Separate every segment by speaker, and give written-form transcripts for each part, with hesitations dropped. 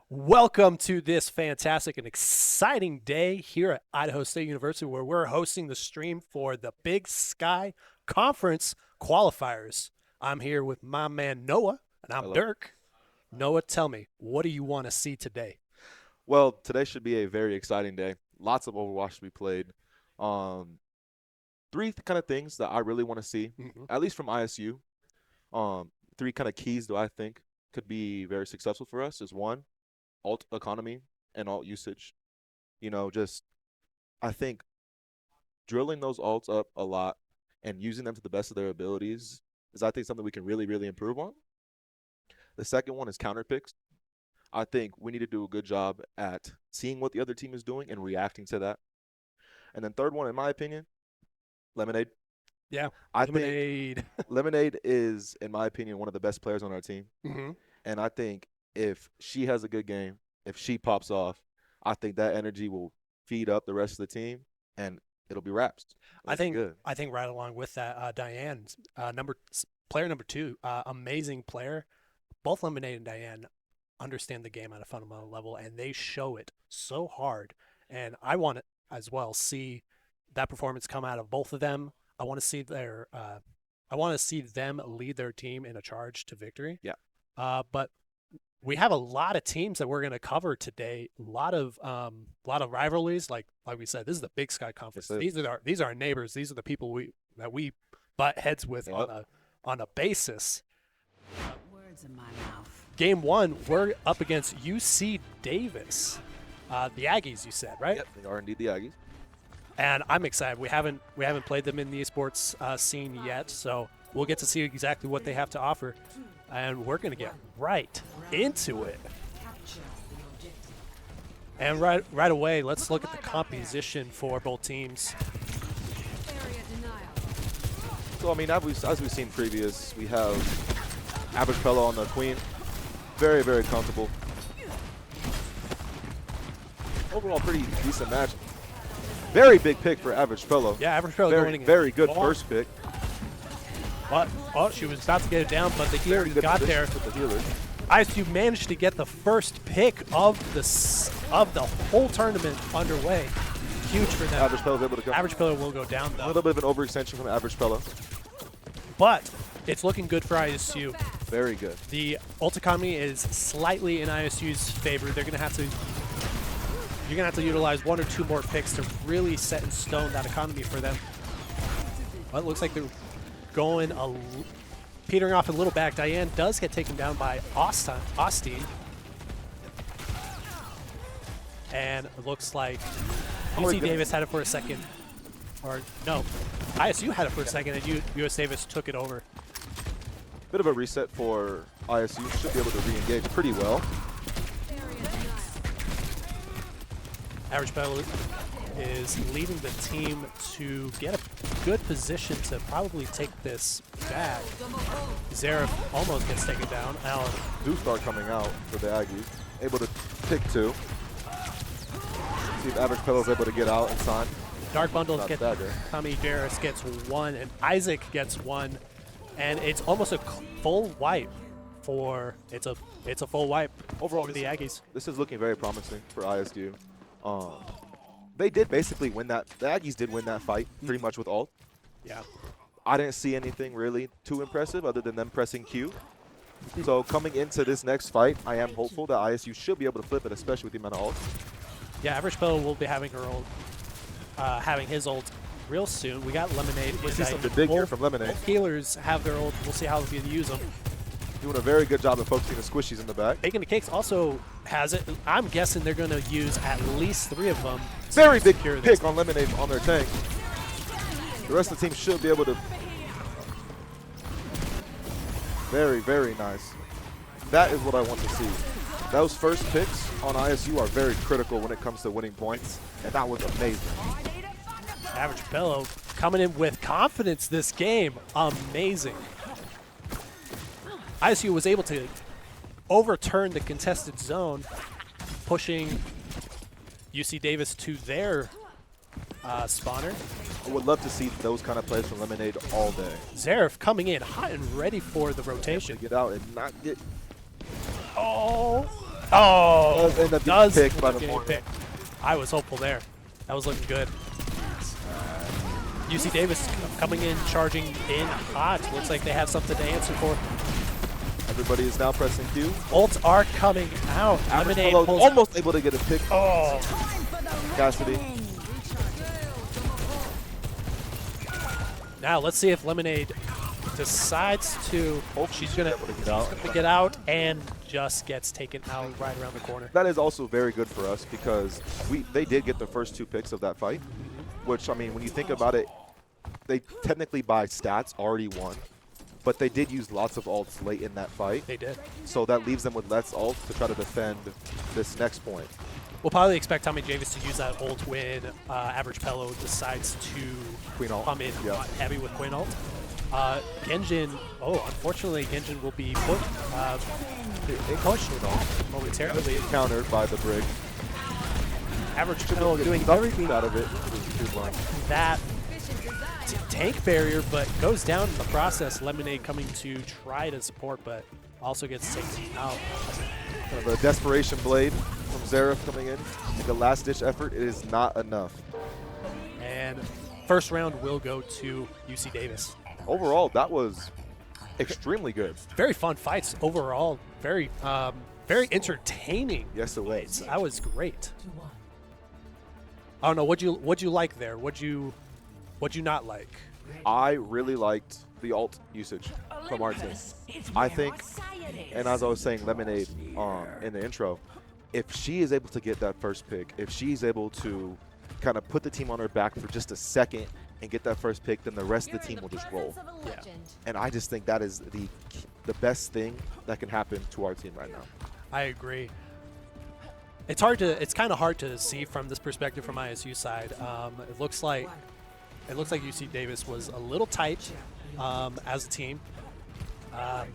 Speaker 1: Welcome to this fantastic and exciting day here at Idaho State University, where we're hosting the stream for the Big Sky Conference Qualifiers. I'm here with my man Noah, and I'm
Speaker 2: Hello.
Speaker 1: Dirk. Noah, tell me, what do you want to see today?
Speaker 2: Well, today should be a very exciting day. Lots of Overwatch to be played. Um, three kind of things that I really want to see, at least from ISU. Three kind of keys that I think could be very successful for us is one, alt economy and alt usage. Just I think drilling those alts up a lot and using them to the best of their abilities is I think something we can really, really improve on. The second one is counter picks. I think we need to do a good job at seeing what the other team is doing and reacting to that. And then third one, in my opinion, Lemonade.
Speaker 1: Yeah,
Speaker 2: I
Speaker 1: Lemonade.
Speaker 2: think Lemonade is, in my opinion, one of the best players on our team.
Speaker 1: Mm-hmm.
Speaker 2: And I think if she has a good game, if she pops off, I think that energy will feed up the rest of the team, and it'll be wraps.
Speaker 1: I
Speaker 2: It's
Speaker 1: think
Speaker 2: good.
Speaker 1: I think right along with that, Diane, player number two, amazing player. Both Lemonade and Diane understand the game at a fundamental level, and they show it so hard. And I want to as well see that performance come out of both of them. I want to see I want to see them lead their team in a charge to victory.
Speaker 2: Yeah.
Speaker 1: But we have a lot of teams that we're going to cover today. A lot of rivalries. Like we said, this is the Big Sky Conference.
Speaker 2: Yes,
Speaker 1: These are our neighbors. These are the people we butt heads with
Speaker 2: Yep.
Speaker 1: on a basis.
Speaker 3: Words in my mouth.
Speaker 1: Game one, we're up against UC Davis, the Aggies. You said right?
Speaker 2: Yep, they are indeed the Aggies.
Speaker 1: And I'm excited. We haven't played them in the esports scene yet, so we'll get to see exactly what they have to offer, and we're gonna get right into it. And right away, let's look at the composition for both teams.
Speaker 2: So, I mean, as we've seen previous, we have Average Fellow on the Queen. Very, very comfortable. Overall, pretty decent match. Very big pick for Average Fellow.
Speaker 1: Yeah, Average Pro
Speaker 2: Very,
Speaker 1: going in.
Speaker 2: very good first pick.
Speaker 1: But she was about to get it down, but the healer
Speaker 2: Very good
Speaker 1: got
Speaker 2: position
Speaker 1: there.
Speaker 2: with the healer.
Speaker 1: ISU managed to get the first pick of the whole tournament underway. Huge for them.
Speaker 2: Average Fellow is able to come.
Speaker 1: Average Pillar will go down
Speaker 2: A
Speaker 1: though,
Speaker 2: little bit of an overextension from Average Fellow.
Speaker 1: but it's looking good for ISU.
Speaker 2: Very good.
Speaker 1: The ult economy is slightly in ISU's favor. You're gonna have to utilize one or two more picks to really set in stone that economy for them. Well, it looks like they're going petering off a little back. Diane does get taken down by Austin. And it looks like UC Davis had it for a second. Or no, ISU had it for a second and US Davis took it over.
Speaker 2: Bit of a reset for ISU. Should be able to re-engage pretty well.
Speaker 1: Average Battle is leading the team to get a good position to probably take this back. Zaref almost gets taken down. Allen.
Speaker 2: Do start coming out for the Aggies. Able to pick two. See if Average Fellow is able to get out in time.
Speaker 1: Dark Bundles
Speaker 2: Not
Speaker 1: get
Speaker 2: stagger.
Speaker 1: Tommy Jarris gets one, and Isaac gets one, and it's almost a full wipe for it's a full wipe
Speaker 2: Overall,
Speaker 1: for the Aggies.
Speaker 2: This is looking very promising for ISU. They did basically win that. The Aggies did win that fight pretty much with ult.
Speaker 1: Yeah.
Speaker 2: I didn't see anything really too impressive other than them pressing Q. So coming into this next fight, I am hopeful that ISU should be able to flip it, especially with the amount of ult.
Speaker 1: Yeah, Average Bell will be having his ult real soon. We got Lemonade.
Speaker 2: We
Speaker 1: and
Speaker 2: see something big here from Lemonade.
Speaker 1: Both healers have their ult. We'll see how we can use them.
Speaker 2: Doing a very good job of focusing the squishies in the back.
Speaker 1: Bacon the Cakes also has it. I'm guessing they're going to use at least 3 of them.
Speaker 2: Very big
Speaker 1: secure this.
Speaker 2: pick on Lemonade on their tank. The rest of the team should be able to. Very, very nice. That is what I want to see. Those first picks on ISU are very critical when it comes to winning points, and that was amazing.
Speaker 1: Average Bellow coming in with confidence this game. Amazing. ISU was able to overturn the contested zone, pushing UC Davis to their spawner.
Speaker 2: I would love to see those kind of plays from Lemonade all day.
Speaker 1: Zaref coming in hot and ready for the rotation.
Speaker 2: Get out and not get.
Speaker 1: Oh, Oh,
Speaker 2: Does end up getting
Speaker 1: does
Speaker 2: picked by
Speaker 1: end up
Speaker 2: the
Speaker 1: getting
Speaker 2: corner.
Speaker 1: picked. I was hopeful there. That was looking good. UC Davis coming in, charging in hot. Looks like they have something to answer for.
Speaker 2: Everybody is now pressing Q.
Speaker 1: Ults are coming out.
Speaker 2: Average
Speaker 1: Lemonade
Speaker 2: Polo
Speaker 1: pulls
Speaker 2: almost able to get a pick.
Speaker 1: Oh,
Speaker 2: Cassidy.
Speaker 1: now let's see if Lemonade decides to. Oh, she's gonna get out and just gets taken out right around the corner.
Speaker 2: That is also very good for us because they did get the first 2 picks of that fight, which, I mean, when you think about it, they technically by stats already won, but they did use lots of ults late in that fight.
Speaker 1: They did.
Speaker 2: So that leaves them with less ults to try to defend this next point.
Speaker 1: We'll probably expect Tommy Davis to use that ult when Average Pello decides to
Speaker 2: Queen ult.
Speaker 1: come in
Speaker 2: Yeah.
Speaker 1: heavy with Queen ult. Genjin, unfortunately, Genjin will be put pushed momentarily.
Speaker 2: Countered by the Brig.
Speaker 1: Average Pello doing everything
Speaker 2: out of it.
Speaker 1: that tank barrier, but goes down in the process. Lemonade coming to try to support, but also gets taken out.
Speaker 2: Kind of a desperation blade from Xerath coming in. The last-ditch effort, it is not enough.
Speaker 1: And first round will go to UC Davis.
Speaker 2: Overall, that was extremely good.
Speaker 1: Very fun fights overall. Very, very entertaining.
Speaker 2: Yes, it was.
Speaker 1: That was great. I don't know. What'd you like there? What'd you not like?
Speaker 2: I really liked the ult usage from our team. I think, and as I was saying, Lemonade in the intro, if she is able to get that first pick, if she's able to kind of put the team on her back for just a second and get that first pick, then the rest of the team will just roll.
Speaker 1: Yeah.
Speaker 2: And I just think that is the best thing that can happen to our team right now.
Speaker 1: I agree. It's kind of hard to see from this perspective from ISU side. It looks like UC Davis was a little tight as a team. I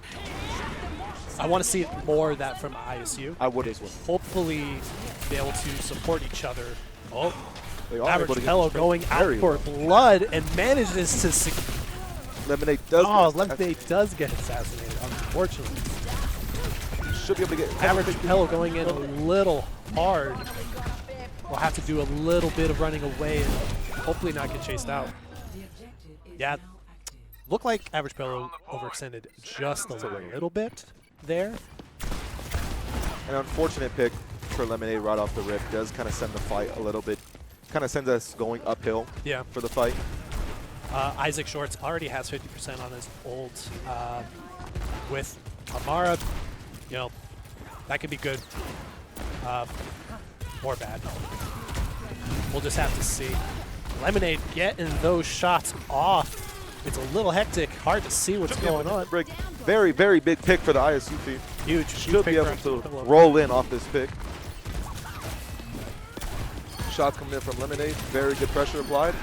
Speaker 1: want to see more of that from ISU.
Speaker 2: I would as well.
Speaker 1: Hopefully be able to support each other. Oh,
Speaker 2: They are able to
Speaker 1: Average
Speaker 2: get
Speaker 1: Pello going out for blood and manages to.
Speaker 2: Lemonade does.
Speaker 1: Lemonade does get assassinated, unfortunately.
Speaker 2: Should be able to get
Speaker 1: Average Pello going in a little hard. We'll have to do a little bit of running away and hopefully not get chased out. Yeah, looked like Average Pello overextended just a little bit there.
Speaker 2: An unfortunate pick for Lemonade right off the rip does kind of send the fight a little bit, kind of sends us going uphill for the fight.
Speaker 1: Isaac Shorts already has 50% on his ult. With Amara, that could be good or bad. We'll just have to see. Lemonade getting those shots off. It's a little hectic, hard to see what's going on.
Speaker 2: Very, very big pick for the ISU team.
Speaker 1: Huge.
Speaker 2: Should be able to roll in off this pick. Shots coming in from Lemonade. Very good pressure applied.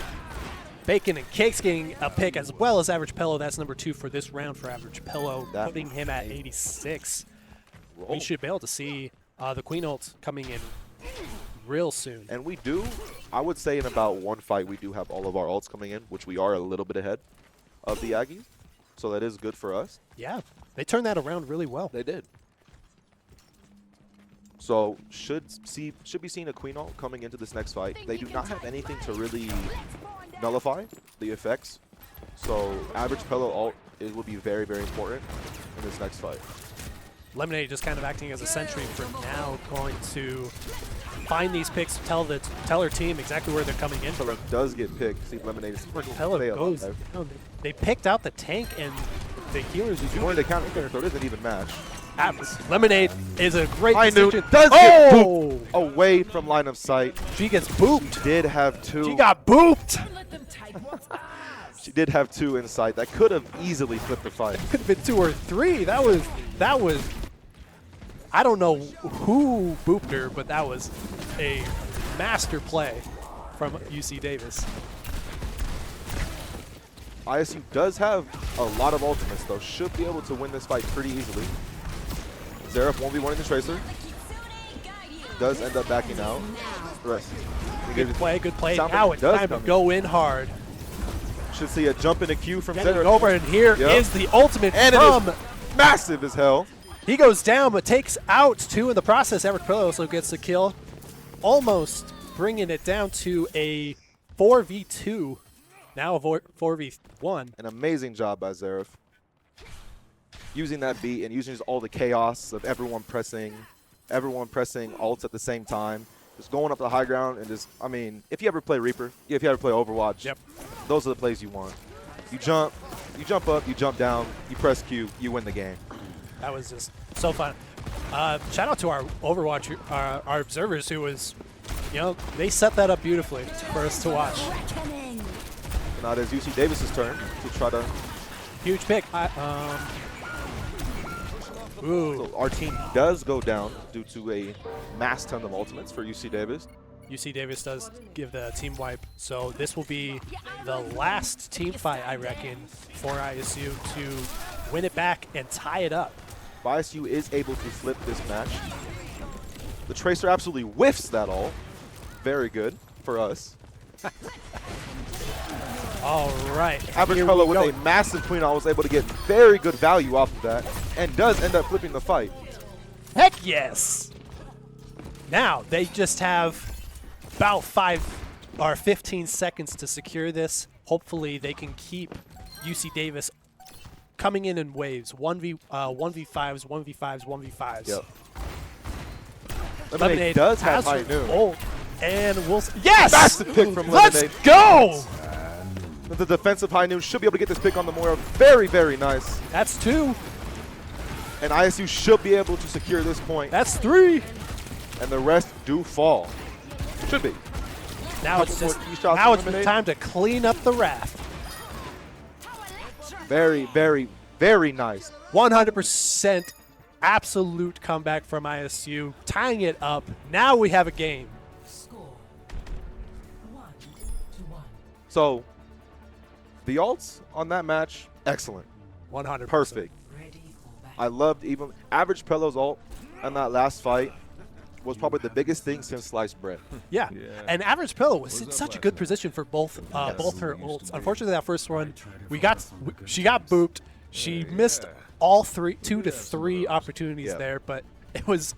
Speaker 1: Bacon and Cakes getting a pick as well as Average Pello. That's number 2 for this round for Average Pello, putting him at 86. We should be able to see the Queen ult coming in real soon.
Speaker 2: And we do, I would say in about one fight, we do have all of our ults coming in, which we are a little bit ahead of the Aggies. So that is good for us.
Speaker 1: Yeah, they turned that around really well.
Speaker 2: They did. So should be seeing a Queen ult coming into this next fight. They do not have anything to really nullify the effects. So Average Pello ult, it will be very, very important in this next fight.
Speaker 1: Lemonade just kind of acting as a sentry for now, going to find these picks, tell her team exactly where they're coming in.
Speaker 2: Pello does get picked. See, Lemonade is
Speaker 1: Pello goes down. They picked out the tank and the healers.
Speaker 2: You wanted to counter, so it doesn't even match.
Speaker 1: Lemonade is a great decision.
Speaker 2: Does get booped away from line of sight.
Speaker 1: She gets booped.
Speaker 2: She did have 2.
Speaker 1: She got booped.
Speaker 2: She did have 2 in sight. That could have easily flipped the fight.
Speaker 1: Could have been 2 or 3. That was. I don't know who booped her, but that was a master play from UC Davis.
Speaker 2: ISU does have a lot of ultimates, though. Should be able to win this fight pretty easily. Xerath 1v1 in the Tracer. Does end up backing out. Right.
Speaker 1: Good play. Now it's time to go in hard.
Speaker 2: Should see a jump in the queue from
Speaker 1: Getting
Speaker 2: Xerath.
Speaker 1: over, and here is the ultimate
Speaker 2: and
Speaker 1: from.
Speaker 2: it is massive as hell.
Speaker 1: He goes down, but takes out 2 in the process. Average Pillow also gets the kill, almost bringing it down to a 4v2. Now a 4v1.
Speaker 2: An amazing job by Zeref. Using that beat and using all the chaos of everyone pressing ults at the same time. Just going up the high ground and just, I mean, if you ever play Reaper, if you ever play Overwatch,
Speaker 1: Yep.
Speaker 2: those are the plays you want. You jump up, you jump down, you press Q, you win the game.
Speaker 1: That was just so fun. Shout out to our Overwatch, our observers who was, they set that up beautifully for us to watch.
Speaker 3: Reckoning.
Speaker 2: Now it is UC Davis's turn to try to.
Speaker 1: Huge pick. Ooh.
Speaker 2: So our team does go down due to a mass ton of ultimates for UC Davis.
Speaker 1: UC Davis does give the team wipe, so this will be the last team fight, I reckon, for ISU to win it back and tie it up.
Speaker 2: ISU is able to flip this match. The Tracer absolutely whiffs that all. Very good for us.
Speaker 1: All right.
Speaker 2: Average
Speaker 1: here
Speaker 2: Fellow
Speaker 1: we
Speaker 2: with
Speaker 1: go.
Speaker 2: a massive Queen was able to get very good value off of that and does end up flipping the fight.
Speaker 1: Heck yes! Now, they just have about 5 or 15 seconds to secure this. Hopefully, they can keep UC Davis coming in waves. 1v5s, 1v5s, 1v5s.
Speaker 2: Yep. Lemonade does have high noon.
Speaker 1: ult, and we'll yes!
Speaker 2: Massive pick from
Speaker 1: Let's
Speaker 2: Lemonade.
Speaker 1: go!
Speaker 2: The defensive high noon should be able to get this pick on the Moira. Very, very nice.
Speaker 1: That's 2.
Speaker 2: And ISU should be able to secure this point.
Speaker 1: That's 3.
Speaker 2: And the rest do fall. Should be.
Speaker 1: Now it's
Speaker 2: Couple
Speaker 1: just
Speaker 2: more key shots
Speaker 1: now
Speaker 2: from
Speaker 1: it's
Speaker 2: Lemonade.
Speaker 1: time to clean up the raft.
Speaker 2: Very, very, very nice.
Speaker 1: 100% absolute comeback from ISU, tying it up. Now we have a game.
Speaker 3: Score 1-1.
Speaker 2: So, the ults on that match, excellent.
Speaker 1: 100%.
Speaker 2: Perfect.
Speaker 3: Ready for battle.
Speaker 2: I loved even average Pello's ult in that last fight was probably the biggest thing since sliced bread.
Speaker 1: Yeah.
Speaker 4: Yeah.
Speaker 1: And Average Pillow was in such a good position for both her ults. Unfortunately, that first one, she got booped. She missed all 2 to 3 opportunities
Speaker 2: Yeah.
Speaker 1: there, but it was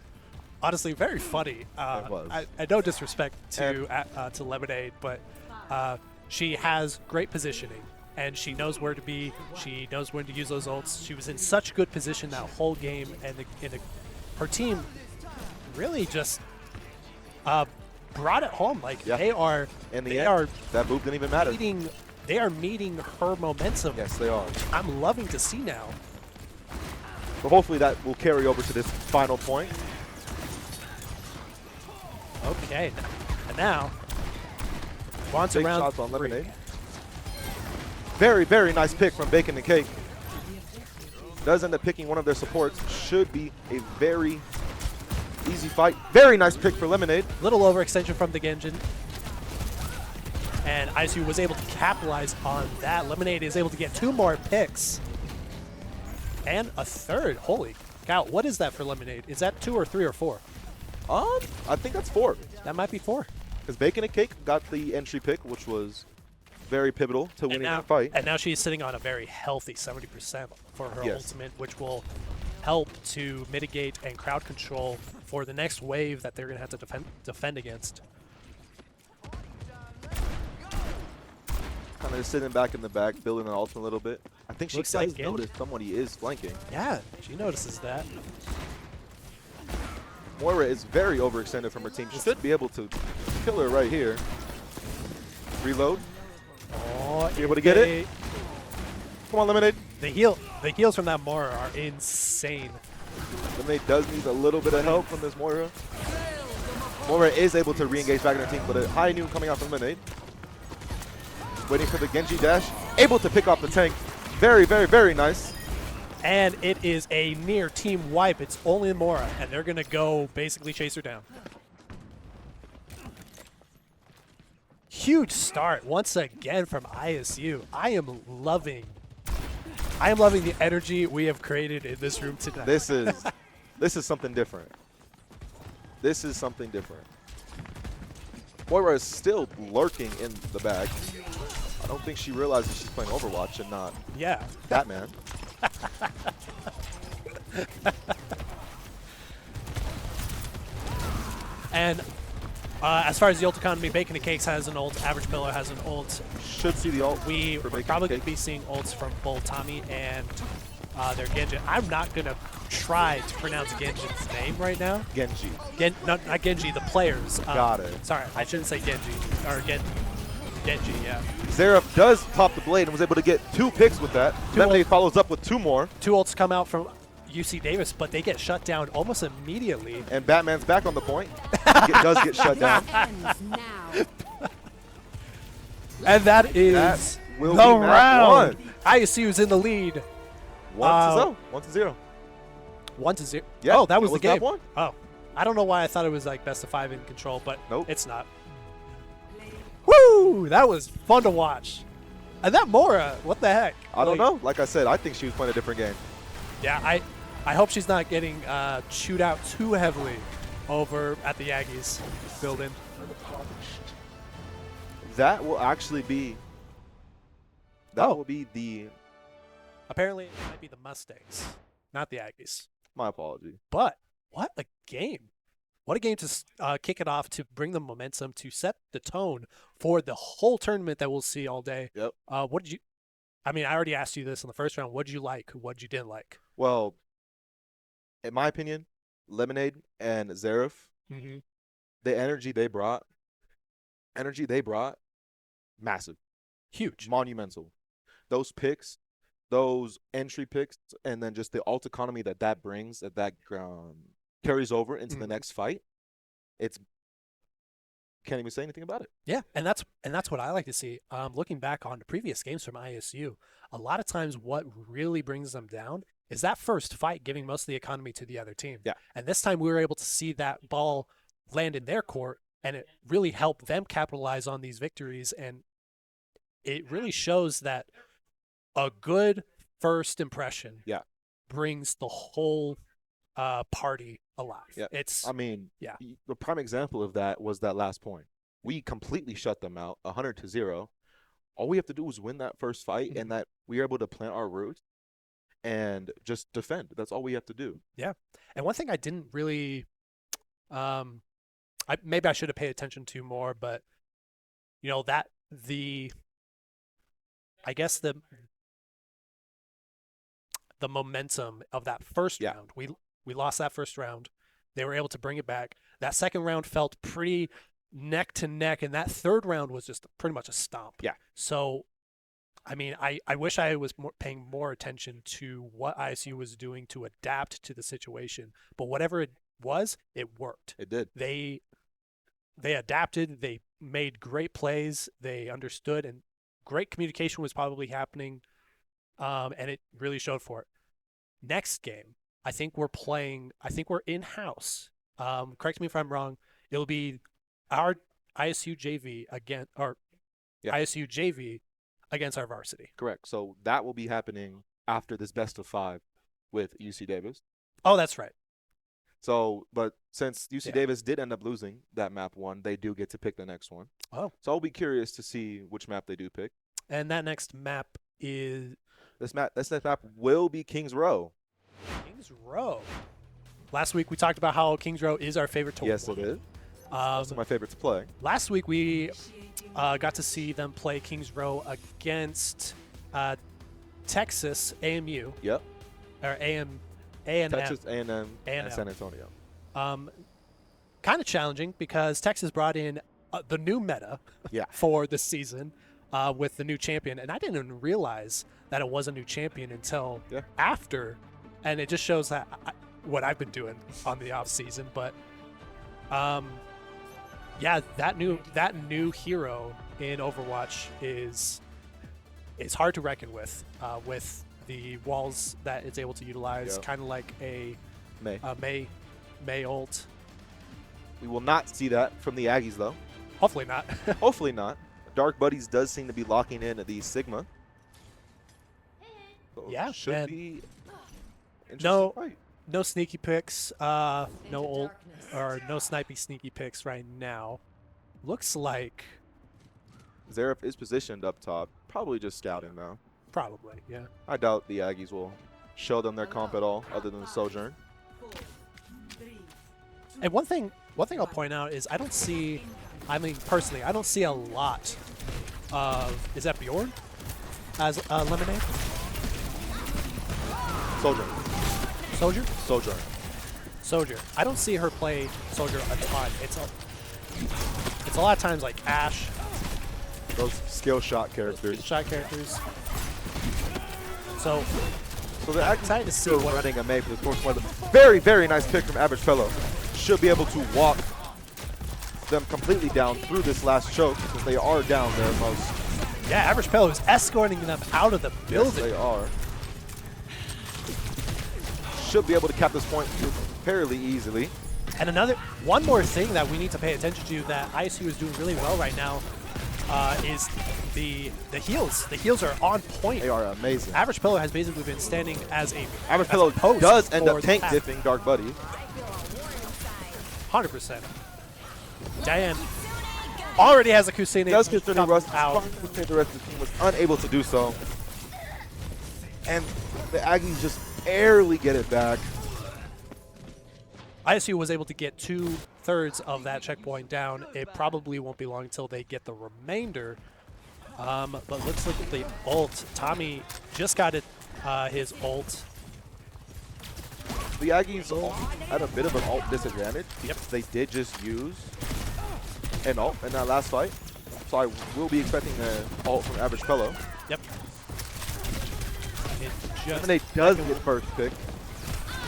Speaker 1: honestly very funny.
Speaker 2: It was.
Speaker 1: I no disrespect to Lemonade, but she has great positioning. And she knows where to be. She knows when to use those ults. She was in such good position that whole game, and her team really just brought it home. Like
Speaker 2: Yeah.
Speaker 1: they are,
Speaker 2: In the
Speaker 1: they
Speaker 2: end,
Speaker 1: are
Speaker 2: that move didn't even matter.
Speaker 1: meeting. They are meeting her momentum.
Speaker 2: Yes, they are.
Speaker 1: I'm loving to see now.
Speaker 2: But hopefully that will carry over to this final point.
Speaker 1: Okay, and now wants
Speaker 2: Big
Speaker 1: around
Speaker 2: shots on
Speaker 1: 3.
Speaker 2: Lemonade. Very, very nice pick from Bacon and Cake. Does end up picking one of their supports. Should be a very easy fight. Very nice pick for Lemonade.
Speaker 1: Little overextension from the Genjin. And ISU was able to capitalize on that. Lemonade is able to get 2 more picks. And a 3rd. Holy cow. What is that for Lemonade? Is that 2 or 3 or 4?
Speaker 2: I think that's 4.
Speaker 1: That might be 4.
Speaker 2: Because Bacon and Cake got the entry pick, which was very pivotal to winning that fight.
Speaker 1: And now she's sitting on a very healthy 70% for her
Speaker 2: Yes.
Speaker 1: ultimate, which will help to mitigate and crowd control for the next wave that they're going to have to defend against.
Speaker 2: Kind of just sitting back in the back, building an ultimate a little bit. I think she
Speaker 1: Looks
Speaker 2: does
Speaker 1: like it.
Speaker 2: notice somebody is flanking.
Speaker 1: Yeah, she notices that.
Speaker 2: Moira is very overextended from her team. She should be able to kill her right here. Reload.
Speaker 1: Oh,
Speaker 2: Be able to get it? Come on, Lemonade.
Speaker 1: The heals from that Moira are insane.
Speaker 2: Lemonade does need a little bit of help from this Moira. Moira is able to re-engage back in her team, but a high noon coming out from Lemonade. Waiting for the Genji dash. Able to pick off the tank. Very, very, very nice.
Speaker 1: And it is a near team wipe. It's only Moira, and they're going to go basically chase her down. Huge start once again from ISU. I am loving the energy we have created in this room tonight.
Speaker 2: This is something different. This is something different. Moira is still lurking in the back. I don't think she realizes she's playing Overwatch and not
Speaker 1: Yeah.
Speaker 2: Batman.
Speaker 1: And as far as the ult economy, Bacon and Cakes has an ult, Average Pillar has an ult.
Speaker 2: Should see the ult.
Speaker 1: We're
Speaker 2: for Bacon
Speaker 1: probably
Speaker 2: Cake.
Speaker 1: going to be seeing ults from both Tommy and their Genji. I'm not going to try to pronounce Genji's name right now.
Speaker 2: Genji.
Speaker 1: Not Genji, the players.
Speaker 2: Got it.
Speaker 1: Sorry, I shouldn't say Genji. Or Genji, yeah.
Speaker 2: Zeref does top the blade and was able to get 2 picks with that. Lemonade follows up with 2 more.
Speaker 1: 2 ults come out from UC Davis, but they get shut down almost immediately.
Speaker 2: And Batman's back on the point. Does get shut down.
Speaker 3: Ends now.
Speaker 1: And that is
Speaker 2: will
Speaker 1: the
Speaker 2: be map
Speaker 1: round.
Speaker 2: 1.
Speaker 1: ISU is in the lead.
Speaker 2: 1-0. 1-0.
Speaker 1: 1-0.
Speaker 2: Yeah,
Speaker 1: oh, that was the
Speaker 2: map
Speaker 1: game.
Speaker 2: 1.
Speaker 1: Oh, I don't know why I thought it was like best of 5 in control, but
Speaker 2: Nope.
Speaker 1: it's not. Woo! That was fun to watch. And that Mora, what the heck?
Speaker 2: I don't know. Like I said, I think she was playing a different game.
Speaker 1: Yeah, I hope she's not getting chewed out too heavily over at the Aggies building.
Speaker 2: That will actually be. That
Speaker 1: Oh.
Speaker 2: will be the.
Speaker 1: Apparently, it might be the Mustangs, not the Aggies.
Speaker 2: My apology.
Speaker 1: But what a game! What a game to kick it off, to bring the momentum, to set the tone for the whole tournament that we'll see all day.
Speaker 2: Yep.
Speaker 1: What did you? I mean, I already asked you this in the first round. What did you like? What did you didn't like?
Speaker 2: Well, in my opinion, Lemonade and Zeref,
Speaker 1: Mm-hmm.
Speaker 2: the energy they brought, massive,
Speaker 1: Huge.
Speaker 2: monumental. Those picks, those entry picks, and then just the ult economy that brings, that carries over into the
Speaker 1: Mhm.
Speaker 2: next fight. It's can't even say anything about it.
Speaker 1: Yeah, and that's what I like to see. Looking back on the previous games from ISU, a lot of times what really brings them down is that first fight giving most of the economy to the other team.
Speaker 2: Yeah.
Speaker 1: And this time we were able to see that ball land in their court, and it really helped them capitalize on these victories. And it really shows that a good first impression
Speaker 2: Yeah.
Speaker 1: brings the whole party alive.
Speaker 2: Yeah.
Speaker 1: It's
Speaker 2: I mean,
Speaker 1: Yeah.
Speaker 2: the prime example of that was that last point. We completely shut them out, 100-0. All we have to do is win that first fight, and that we are able to plant our roots and just defend. That's all we have to do.
Speaker 1: And one thing I didn't really, maybe I should have paid attention to more, but you know I guess the momentum of that first
Speaker 2: Yeah.
Speaker 1: round. We lost that first round. They were able to bring it back. That second round felt pretty neck to neck, and that third round was just pretty much a stomp.
Speaker 2: Yeah.
Speaker 1: So, I mean, I wish I was paying more attention to what ISU was doing to adapt to the situation. But whatever it was, it worked.
Speaker 2: It did.
Speaker 1: They adapted. They made great plays. They understood, and great communication was probably happening, and it really showed for it. Next game, I think we're in-house. Correct me if I'm wrong. It'll be our ISU JV ISU JV against our varsity.
Speaker 2: Correct. So that will be happening after this best of 5 with UC Davis.
Speaker 1: Oh, that's right.
Speaker 2: So, but since UC
Speaker 1: Yeah.
Speaker 2: Davis did end up losing that map 1, they do get to pick the next one.
Speaker 1: Oh.
Speaker 2: So I'll be curious to see which map they do pick.
Speaker 1: And that next map is
Speaker 2: This next map will be Kings Row.
Speaker 1: Kings Row. Last week we talked about how Kings Row is our favorite to
Speaker 2: Yes, it is. Also my favorite to play.
Speaker 1: Last week we got to see them play Kings Row against Texas AMU
Speaker 2: Yep.
Speaker 1: or A&M.
Speaker 2: Texas A&M and
Speaker 1: A&M.
Speaker 2: San Antonio.
Speaker 1: Kind of challenging because Texas brought in the new meta
Speaker 2: Yeah.
Speaker 1: for this season with the new champion, and I didn't even realize that it was a new champion until
Speaker 2: Yeah.
Speaker 1: after, and it just shows that what I've been doing on the off season. But yeah, that new hero in Overwatch is hard to reckon with the walls that it's able to utilize,
Speaker 2: Yep.
Speaker 1: kind of like a
Speaker 2: May.
Speaker 1: May ult.
Speaker 2: We will not see that from the Aggies, though.
Speaker 1: Hopefully not.
Speaker 2: Hopefully not. Dark Buddies does seem to be locking in at the Sigma. So
Speaker 1: Yeah,
Speaker 2: should
Speaker 1: and
Speaker 2: be interesting
Speaker 1: no-
Speaker 2: fight.
Speaker 1: No sneaky picks. No ult or no snipey sneaky picks right now. Looks like
Speaker 2: Zeref is positioned up top. Probably just scouting now.
Speaker 1: probably, yeah.
Speaker 2: I doubt the Aggies will show them their comp at all, other than the Sojourn.
Speaker 1: And one thing One thing I'll point out is I don't see, I mean, personally, I don't see a lot of, is that Bjorn as Lemonade?
Speaker 2: Soldier.
Speaker 1: Soldier?
Speaker 2: Soldier.
Speaker 1: Soldier. I don't see her play Soldier a ton. It's a lot of times like Ashe,
Speaker 2: Those skill shot characters.
Speaker 1: shot characters. So
Speaker 2: So they're
Speaker 1: I'm
Speaker 2: actually
Speaker 1: excited to see
Speaker 2: still
Speaker 1: what
Speaker 2: running a May for this course. One very, very nice pick from Average Fellow. Should be able to walk them completely down through this last choke because they are down there most.
Speaker 1: yeah, Average Pillow is escorting them out of the
Speaker 2: Yes,
Speaker 1: building.
Speaker 2: they are. Should be able to cap this point fairly easily.
Speaker 1: And one more thing that we need to pay attention to that ISU is doing really well right now is the heals. The heals are on point.
Speaker 2: They are amazing.
Speaker 1: Average Pillow has basically been standing as a
Speaker 2: Average
Speaker 1: as
Speaker 2: Pillow
Speaker 1: a post
Speaker 2: does end
Speaker 1: for
Speaker 2: up
Speaker 1: the
Speaker 2: tank
Speaker 1: pack.
Speaker 2: dipping Dark Buddy.
Speaker 1: 100%. Diane already has a Kusine.
Speaker 2: Does consider Rust
Speaker 1: out.
Speaker 2: the rest of the team was unable to do so. And the Aggies just barely get it back.
Speaker 1: ISU was able to get 2/3 of that checkpoint down. It probably won't be long until they get the remainder. But let's look at the ult. Tommy just got his ult.
Speaker 2: The Aggies had a bit of an ult disadvantage.
Speaker 1: Yep.
Speaker 2: They did just use an ult in that last fight. So I will be expecting an ult from Average Fellow.
Speaker 1: Yep. It just
Speaker 2: And they does get first pick.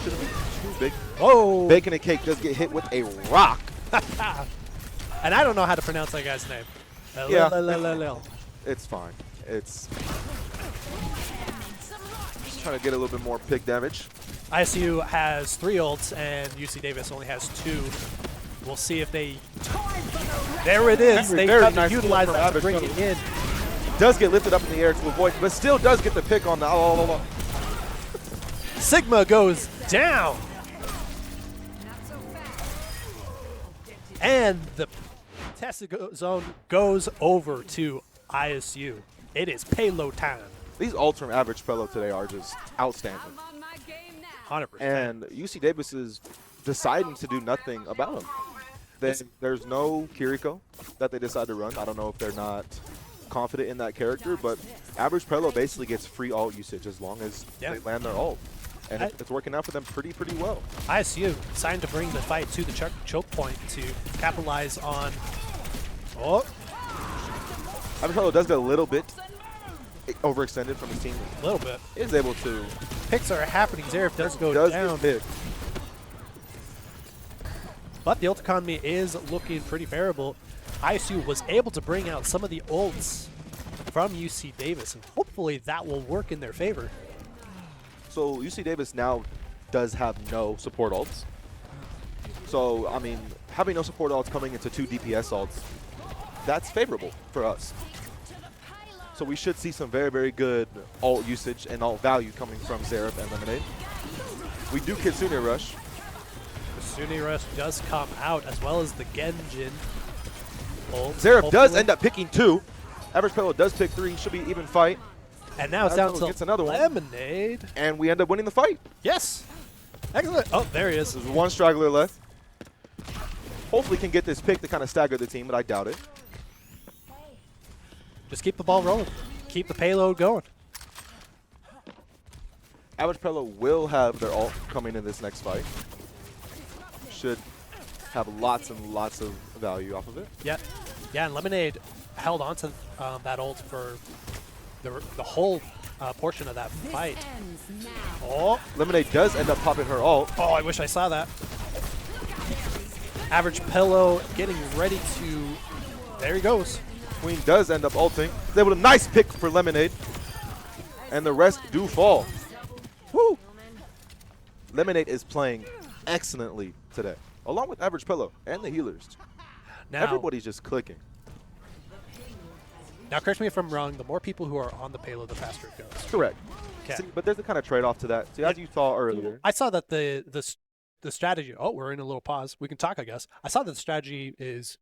Speaker 2: Shouldn't be too big.
Speaker 1: oh,
Speaker 2: Bacon and Cake does get hit with a rock.
Speaker 1: and I don't know how to pronounce that guy's name.
Speaker 2: Yeah.
Speaker 1: Lil.
Speaker 2: It's fine. It's just trying to get a little bit more pick damage.
Speaker 1: ISU has 3 ults and UC Davis only has 2. We'll see if they. There it is. They
Speaker 2: Very
Speaker 1: got to
Speaker 2: nice
Speaker 1: utilize
Speaker 2: ult from
Speaker 1: that to
Speaker 2: Average
Speaker 1: bring
Speaker 2: Fellow.
Speaker 1: it in.
Speaker 2: Does get lifted up in the air to avoid, but still does get the pick on the.
Speaker 1: Sigma goes down. And the tested zone goes over to ISU. It is payload time.
Speaker 2: These ults from Average Fellow today are just outstanding.
Speaker 1: 100%.
Speaker 2: And UC Davis is deciding to do nothing about them. There's no Kiriko that they decide to run. I don't know if they're not confident in that character, but Average Pello basically gets free ult usage as long as they land their ult. And it's working out for them pretty well.
Speaker 1: ISU deciding to bring the fight to the choke point to capitalize on. Oh,
Speaker 2: Average Pello does get a little bit overextended from his team.
Speaker 1: a little bit.
Speaker 2: Is able to.
Speaker 1: Picks are happening. Zarif does go down.
Speaker 2: Get picked.
Speaker 1: But the ult economy is looking pretty favorable. ISU was able to bring out some of the ults from UC Davis, and hopefully that will work in their favor.
Speaker 2: So UC Davis now does have no support ults. So, I mean, having no support ults coming into 2 DPS ults, that's favorable for us. So we should see some very good ult usage and ult value coming from Zarif and Lemonade. We do Kitsune Rush.
Speaker 1: Kitsune Rush does come out, as well as the Genjin ult.
Speaker 2: Zarif does end up picking 2. Average Pello does pick 3. Should be even fight.
Speaker 1: And now it's down
Speaker 2: Average
Speaker 1: to
Speaker 2: gets another one.
Speaker 1: Lemonade.
Speaker 2: And we end up winning the fight.
Speaker 1: Yes. Excellent. Oh, there he is.
Speaker 2: There's one straggler left. Hopefully can get this pick to kind of stagger the team, but I doubt it.
Speaker 1: Just keep the ball rolling. Keep the payload going.
Speaker 2: Average Pello will have their ult coming in this next fight. Should have lots and lots of value off of it.
Speaker 1: Yeah. Yeah, and Lemonade held on to that ult for the whole portion of that fight. Oh,
Speaker 2: Lemonade does end up popping her ult.
Speaker 1: oh, I wish I saw that. Average Pillow getting ready to. There he goes.
Speaker 2: Queen does end up ulting. He's able to nice pick for Lemonade. And the rest do fall. Woo! Lemonade is playing excellently today, along with Average Pillow and the healers.
Speaker 1: Now,
Speaker 2: Everybody's just clicking.
Speaker 1: now, correct me if I'm wrong. The more people who are on the payload, the faster it goes.
Speaker 2: Correct.
Speaker 1: Okay.
Speaker 2: See, but there's a kind of trade-off to that. See, as you saw earlier.
Speaker 1: I saw that the strategy. Oh, we're in a little pause. We can talk, I guess. I saw that the strategy is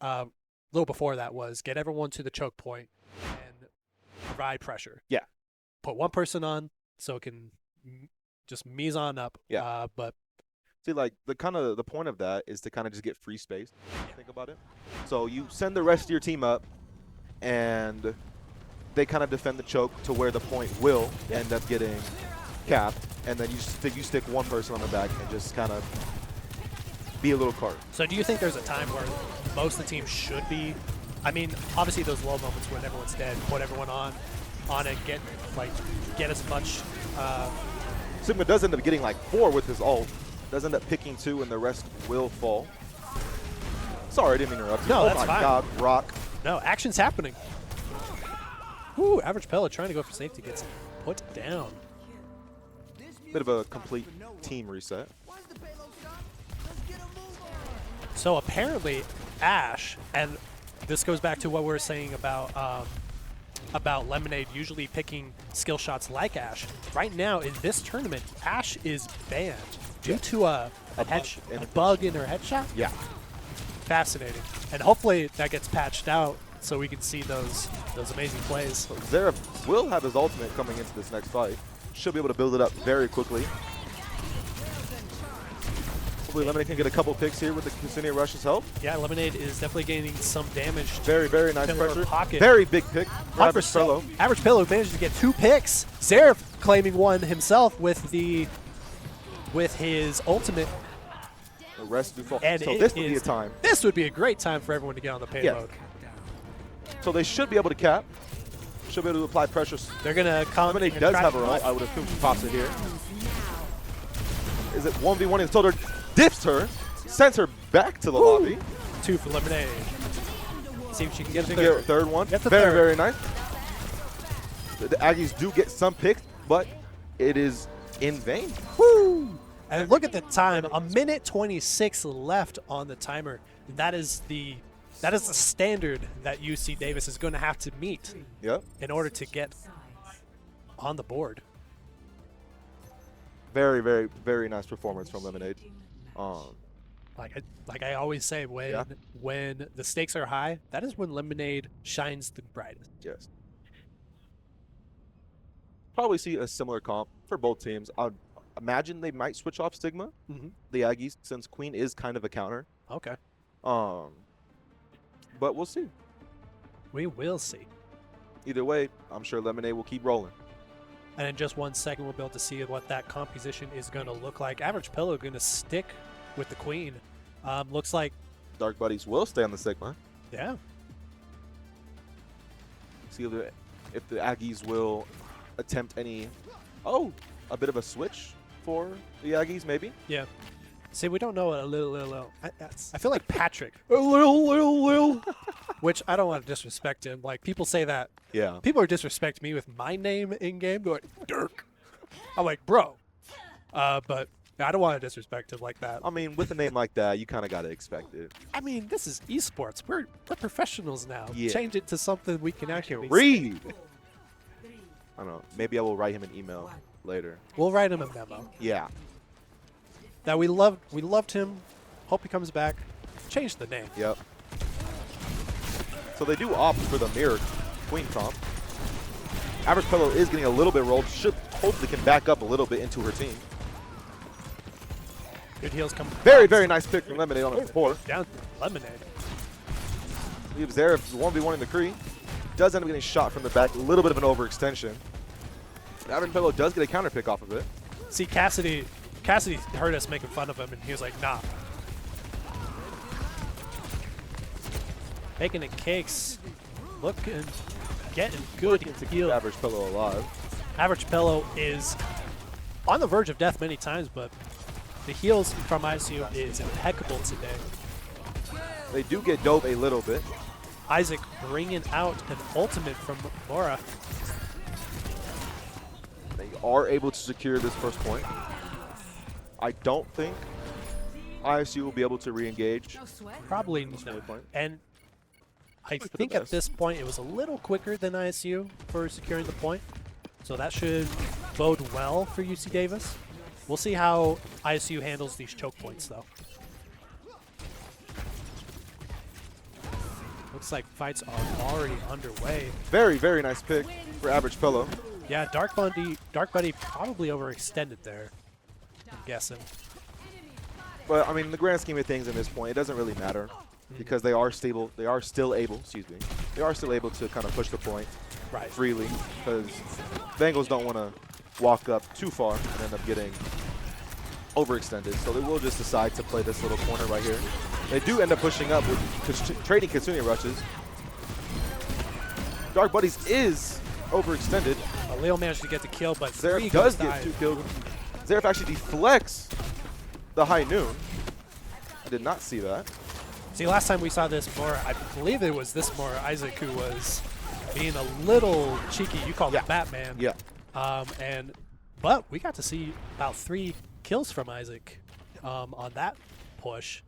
Speaker 1: a little before that was get everyone to the choke point and provide pressure.
Speaker 2: Yeah.
Speaker 1: Put one person on so it can just mise on up.
Speaker 2: Yeah.
Speaker 1: But
Speaker 2: See, like the point of that is to kind of just get free space. Think about it. So you send the rest of your team up, and they kind of defend the choke to where the point will end up getting capped, and then you stick one person on the back and just kind of be a little cart.
Speaker 1: So do you think there's a time where most of the team should be? I mean, obviously those low moments when everyone's dead, put everyone on it, get as much.
Speaker 2: Sigma does end up getting like 4 with his ult. Does end up picking 2, and the rest will fall. Sorry, I didn't interrupt you.
Speaker 1: No,
Speaker 2: oh
Speaker 1: that's
Speaker 2: my
Speaker 1: fine.
Speaker 2: God, Rock.
Speaker 1: No, action's happening. Woo, average Pella trying to go for safety gets put down.
Speaker 2: Bit of a complete team reset.
Speaker 1: So apparently Ash, and this goes back to what we were saying about Lemonade usually picking skill shots like Ash. Right now in this tournament, Ash is banned due to a bug in her headshot.
Speaker 2: Yeah.
Speaker 1: Fascinating. And hopefully that gets patched out so we can see those amazing plays.
Speaker 2: So Zeref will have his ultimate coming into this next fight. Should be able to build it up very quickly. Hopefully Lemonade can get a couple picks here with the Ksenia Rush's help.
Speaker 1: Yeah, Lemonade is definitely gaining some damage.
Speaker 2: Very, very nice
Speaker 1: Pillar
Speaker 2: pressure.
Speaker 1: pocket.
Speaker 2: Very big pick for Average
Speaker 1: 100%.
Speaker 2: Pillow.
Speaker 1: Average Pillow managed to get 2 picks. Zeref claiming one himself with his ultimate.
Speaker 2: The rest do fall.
Speaker 1: And
Speaker 2: So this would be a time.
Speaker 1: This would be a great time for everyone to get on the payload.
Speaker 2: So they should be able to cap. Should be able to apply pressure.
Speaker 1: They're gonna come.
Speaker 2: Lemonade
Speaker 1: and
Speaker 2: does
Speaker 1: try
Speaker 2: have
Speaker 1: to
Speaker 2: her
Speaker 1: cut.
Speaker 2: ult. I would assume she pops it here. Is it 1v1 in Soldier? Dips her. Sends her back to the lobby.
Speaker 1: 2 for Lemonade. See if she can get a
Speaker 2: She
Speaker 1: third.
Speaker 2: can get a third one.
Speaker 1: Get the
Speaker 2: Very,
Speaker 1: third.
Speaker 2: very nice. The Aggies do get some picks, but it is in vain.
Speaker 1: Woo! And look at the time. 1:26 left on the timer. That is the standard that UC Davis is going to have to meet
Speaker 2: Yep.
Speaker 1: in order to get on the board.
Speaker 2: Very, very, very nice performance from Lemonade.
Speaker 1: Like I always say, when the stakes are high, that is when Lemonade shines the brightest.
Speaker 2: Yes. Probably see a similar comp for both teams. I'd imagine they might switch off Stigma, the Aggies, since Queen is kind of a counter.
Speaker 1: Okay.
Speaker 2: But we'll see.
Speaker 1: We will see.
Speaker 2: Either way, I'm sure Lemonade will keep rolling.
Speaker 1: And in just 1 second, we'll be able to see what that composition is going to look like. Average Pillow going to stick with the Queen. Looks like,
Speaker 2: Dark Buddies will stay on the Sigma.
Speaker 1: yeah.
Speaker 2: See if the Aggies will attempt any. Oh, a bit of a switch for the Aggies, maybe.
Speaker 1: Yeah. See, we don't know a little. I feel like Patrick. A little. Which I don't want to disrespect him. Like, people say that.
Speaker 2: Yeah.
Speaker 1: People are disrespecting me with my name in game. They're like, Dirk. I'm like, bro. But I don't want to disrespect him like that.
Speaker 2: I mean, with a name like that, you kind of got to expect it.
Speaker 1: I mean, this is esports. We're professionals now.
Speaker 2: Yeah.
Speaker 1: Change it to something we can actually
Speaker 2: Read. I don't know. Maybe I will write him an email later.
Speaker 1: We'll write him a memo.
Speaker 2: Yeah.
Speaker 1: That we loved him. Hope he comes back. Change the name.
Speaker 2: Yep. So they do opt for the mirror Queen comp. Average Pillow is getting a little bit rolled. Should hopefully can back up a little bit into her team.
Speaker 1: Good heals come.
Speaker 2: Very, very nice pick from Lemonade on a 4.
Speaker 1: Down to Lemonade.
Speaker 2: Leaves Zeref 1v1 in the Kree. Does end up getting shot from the back. A little bit of an overextension. But Average Pillow does get a counter pick off of it.
Speaker 1: See, Cassidy heard us making fun of him, and he was like, nah. Making it cakes. Looking, getting good
Speaker 2: To keep
Speaker 1: heal.
Speaker 2: Average Pillow alive.
Speaker 1: Average Pillow is on the verge of death many times, but the heals from ISU is impeccable today.
Speaker 2: They do get dope a little bit.
Speaker 1: Isaac bringing out an ultimate from Mora.
Speaker 2: They are able to secure this first point. I don't think ISU will be able to re-engage.
Speaker 1: Probably
Speaker 2: this
Speaker 1: not.
Speaker 2: point.
Speaker 1: And I
Speaker 2: for the
Speaker 1: think at
Speaker 2: best.
Speaker 1: this point it was a little quicker than ISU for securing the point. So that should bode well for UC Davis. We'll see how ISU handles these choke points, though. Looks like fights are already underway.
Speaker 2: Very, very nice pick for Average Pillow.
Speaker 1: Yeah, Dark Buddy probably overextended there, I'm guessing.
Speaker 2: But I mean, in the grand scheme of things, at this point, it doesn't really matter because they are stable. They are still able. Excuse me. They are still able to kind of push the point freely because Bengals don't want to walk up too far and end up getting overextended. So they will just decide to play this little corner right here. They do end up pushing up with trading Kitsune rushes. Dark Buddies is overextended.
Speaker 1: Leo managed to get the kill, but
Speaker 2: Zeref does get 2 kills. Zeref actually deflects the high noon. I did not see that.
Speaker 1: See, last time we saw this more, I believe it was this more Isaac who was being a little cheeky. You called him Batman.
Speaker 2: Yeah.
Speaker 1: But we got to see about 3 kills from Isaac on that push.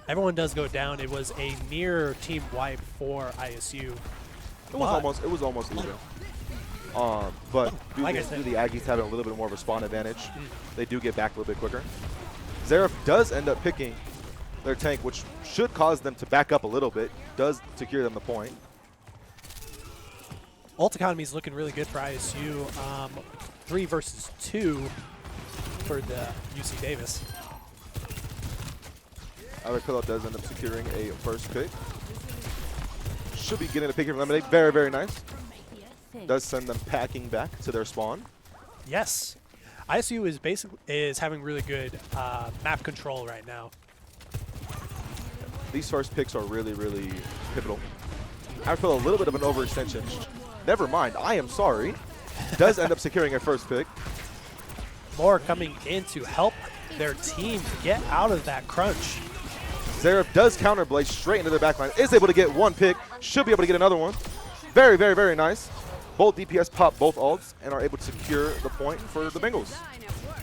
Speaker 1: Everyone does go down. It was a near team wipe for ISU.
Speaker 2: It was almost even. But due
Speaker 1: like
Speaker 2: to the Aggies having a little bit more of a spawn advantage, they do get back a little bit quicker. Zeref does end up picking their tank, which should cause them to back up a little bit, does secure them the point.
Speaker 1: Ult economy is looking really good for ISU. 3 versus 2 for the UC Davis.
Speaker 2: Pillow does end up securing a first pick. Should be getting a pick here from Lemonade. Very, very nice. Does send them packing back to their spawn.
Speaker 1: Yes. ISU is having really good map control right now.
Speaker 2: These first picks are really, really pivotal. I feel a little bit of an overextension. Never mind. I am sorry. Does end up securing a first pick.
Speaker 1: More coming in to help their team get out of that crunch.
Speaker 2: Zeref does counterblade straight into their backline. Is able to get 1 pick. Should be able to get another one. Very, very, very nice. Both DPS pop both ults and are able to secure the point for the Bengals.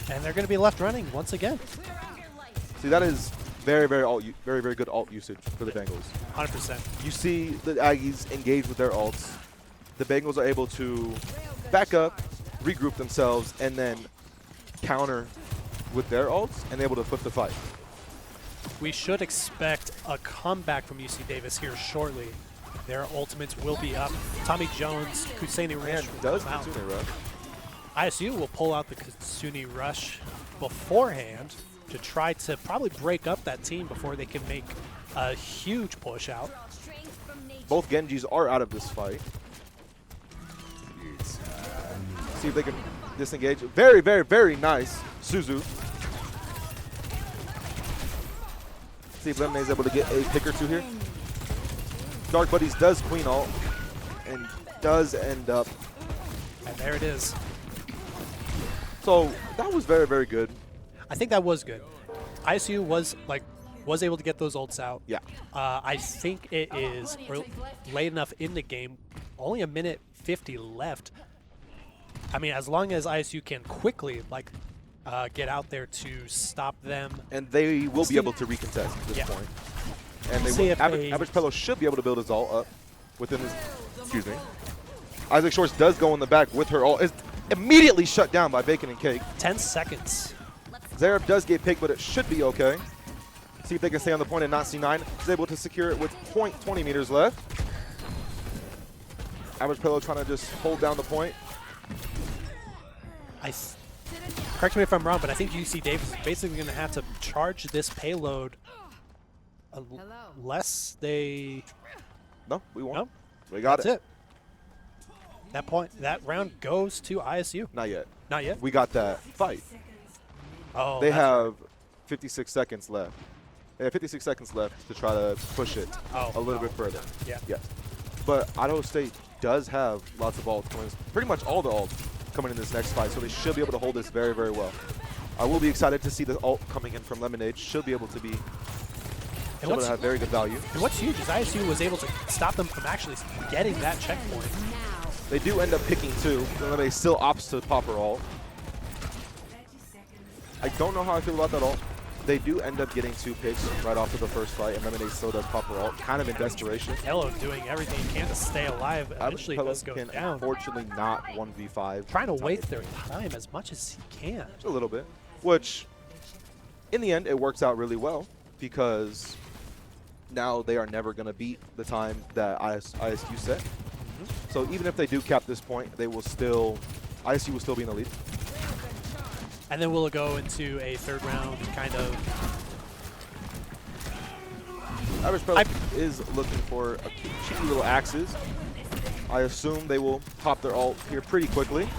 Speaker 1: And they're going to be left running once again.
Speaker 2: See, that is very, very good ult usage for the Bengals.
Speaker 1: 100%.
Speaker 2: You see the Aggies engage with their ults. The Bengals are able to back up, regroup themselves, and then counter with their ults and able to flip the fight.
Speaker 1: We should expect a comeback from UC Davis here shortly. Their ultimates will be up. Tommy Jones, Kuseni Rush
Speaker 2: does
Speaker 1: come out.
Speaker 2: Kitsune Rush.
Speaker 1: ISU will pull out the Kitsune Rush beforehand to try to probably break up that team before they can make a huge push out.
Speaker 2: Both Genjis are out of this fight. See if they can disengage. Very, very, very nice. Suzu. See if Lemonade's able to get a pick or 2 here. Dark Buddies does Queen ult and does end up.
Speaker 1: And there it is.
Speaker 2: So that was very, very good.
Speaker 1: I think that was good. ISU was able to get those ults out.
Speaker 2: Yeah.
Speaker 1: I think it is late enough in the game. Only a minute 50 left. I mean, as long as ISU can quickly get out there to stop them.
Speaker 2: And they will be able to recontest at this point. And they will, Average Pillow should be able to build his ult up within his, excuse me. Isaac Shorts does go in the back with her ult. Is immediately shut down by Bacon and Cake.
Speaker 1: 10 seconds.
Speaker 2: Zeref does get picked, but it should be okay. See if they can stay on the point and not C9. Is able to secure it with 0.20 meters left. Average Pillow trying to just hold down the point.
Speaker 1: Correct me if I'm wrong, but I think UC Davis is basically going to have to charge this payload unless they...
Speaker 2: No, we won.
Speaker 1: No,
Speaker 2: we got
Speaker 1: that's it. That round goes to ISU.
Speaker 2: Not yet.
Speaker 1: Not yet?
Speaker 2: We got that fight.
Speaker 1: Oh,
Speaker 2: they have 56 seconds left. They have 56 seconds left to try to push it a little bit further.
Speaker 1: Yeah.
Speaker 2: Yes. But Idaho State does have lots of ults coming. Pretty much all the ults coming in this next fight, so they should be able to hold this very, very well. I will be excited to see the ult coming in from Lemonade. Should be able to have very good value.
Speaker 1: And what's huge is ISU was able to stop them from actually getting that checkpoint.
Speaker 2: They do end up picking 2. Lemonade still opts to pop her ult. I don't know how I feel about that ult. They do end up getting 2 picks right off of the first fight, and Lemonade still does pop her ult, kind of in desperation.
Speaker 1: Hello doing everything he can to stay alive. Eventually does go down.
Speaker 2: Unfortunately not 1v5.
Speaker 1: Trying to waste their time as much as he can.
Speaker 2: Just a little bit, which in the end it works out really well because now they are never going to beat the time that ISU set. So even if they do cap this point, they will still, ISU will still be in the lead.
Speaker 1: And then we'll go into a third round kind of.
Speaker 2: Average Pro is looking for a cheeky little axes. I assume they will pop their ult here pretty quickly.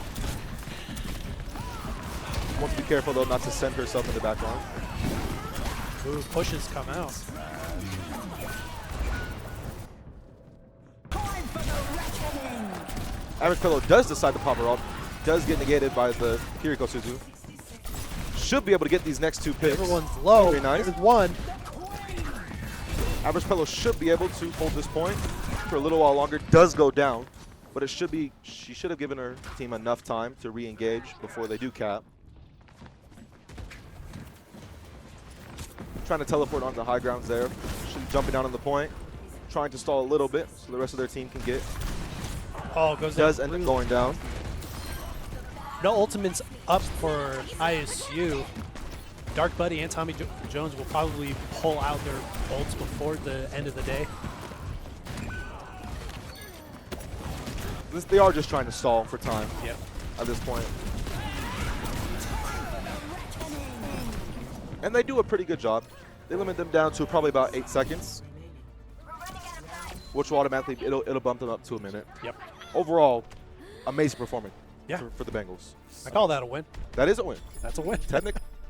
Speaker 2: Want to be careful though not to send herself in the back line.
Speaker 1: Ooh, pushes come out.
Speaker 2: Average Pillow does decide to pop her ult. Does get negated by the Kiriko Suzu. Should be able to get these next 2 picks.
Speaker 1: Everyone's low.
Speaker 2: Very nice.
Speaker 1: There's one.
Speaker 2: Average Pillow should be able to hold this point for a little while longer. Does go down, but it should be. She should have given her team enough time to re-engage before they do cap. Trying to teleport onto the high grounds there. She's jumping down on the point, trying to stall a little bit so the rest of their team can get.
Speaker 1: Oh, goes
Speaker 2: Does
Speaker 1: down.
Speaker 2: end up going down.
Speaker 1: No ultimates up for ISU. Dark Buddy and Tommy Jones will probably pull out their ults before the end of the day.
Speaker 2: They are just trying to stall for time
Speaker 1: Yep.
Speaker 2: at this point. And they do a pretty good job. They limit them down to probably about 8 seconds, which will automatically, it'll bump them up to a minute.
Speaker 1: Yep.
Speaker 2: Overall, amazing performance
Speaker 1: Yeah.
Speaker 2: for the Bengals.
Speaker 1: I call that a win.
Speaker 2: That is a win.
Speaker 1: That's a win.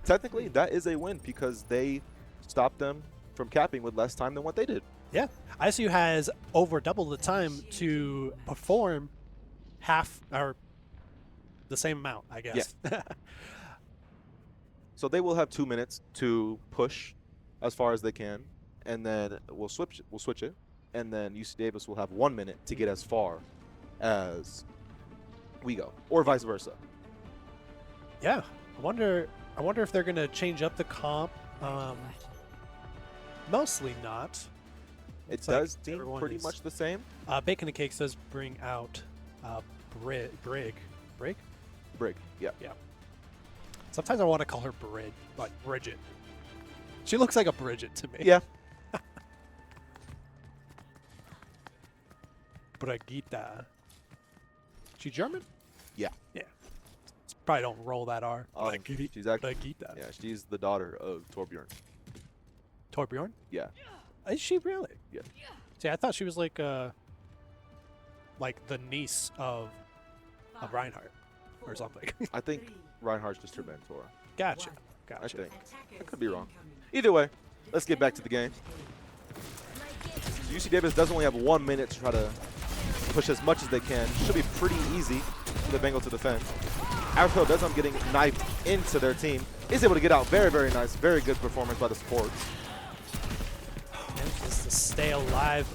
Speaker 2: Technically, that is a win because they stopped them from capping with less time than what they did.
Speaker 1: Yeah. ISU has over double the time to perform half or the same amount, I guess. Yeah.
Speaker 2: So they will have 2 minutes to push as far as they can, and then we'll switch it, and then UC Davis will have 1 minute to get as far as we go, or vice versa.
Speaker 1: Yeah. I wonder if they're gonna change up the comp. Mostly not.
Speaker 2: It
Speaker 1: Looks like
Speaker 2: does seem
Speaker 1: everyone
Speaker 2: pretty
Speaker 1: is-
Speaker 2: much the same.
Speaker 1: Bacon and Cakes does bring out Brig.
Speaker 2: Brig, yeah.
Speaker 1: Yeah. Sometimes I want to call her like Bridget. She looks like a Bridget to me.
Speaker 2: Yeah.
Speaker 1: Brigitta. She German?
Speaker 2: Yeah.
Speaker 1: Yeah. Probably don't roll that R.
Speaker 2: She's actually,
Speaker 1: Brigitta.
Speaker 2: yeah, she's the daughter of Torbjorn.
Speaker 1: Torbjorn?
Speaker 2: Yeah.
Speaker 1: Is she really?
Speaker 2: Yeah.
Speaker 1: See, I thought she was like the niece of Reinhardt or something.
Speaker 2: I think Reinhardt's just her mentor.
Speaker 1: Gotcha.
Speaker 2: I
Speaker 1: Gotcha.
Speaker 2: think. I could be wrong. Either way, let's get back to the game. So UC Davis does only have 1 minute to try to push as much as they can. Should be pretty easy for the Bengals to defend. Average does end up getting knifed into their team. Is able to get out. Very, very nice. Very good performance by the supports.
Speaker 1: And just to stay alive,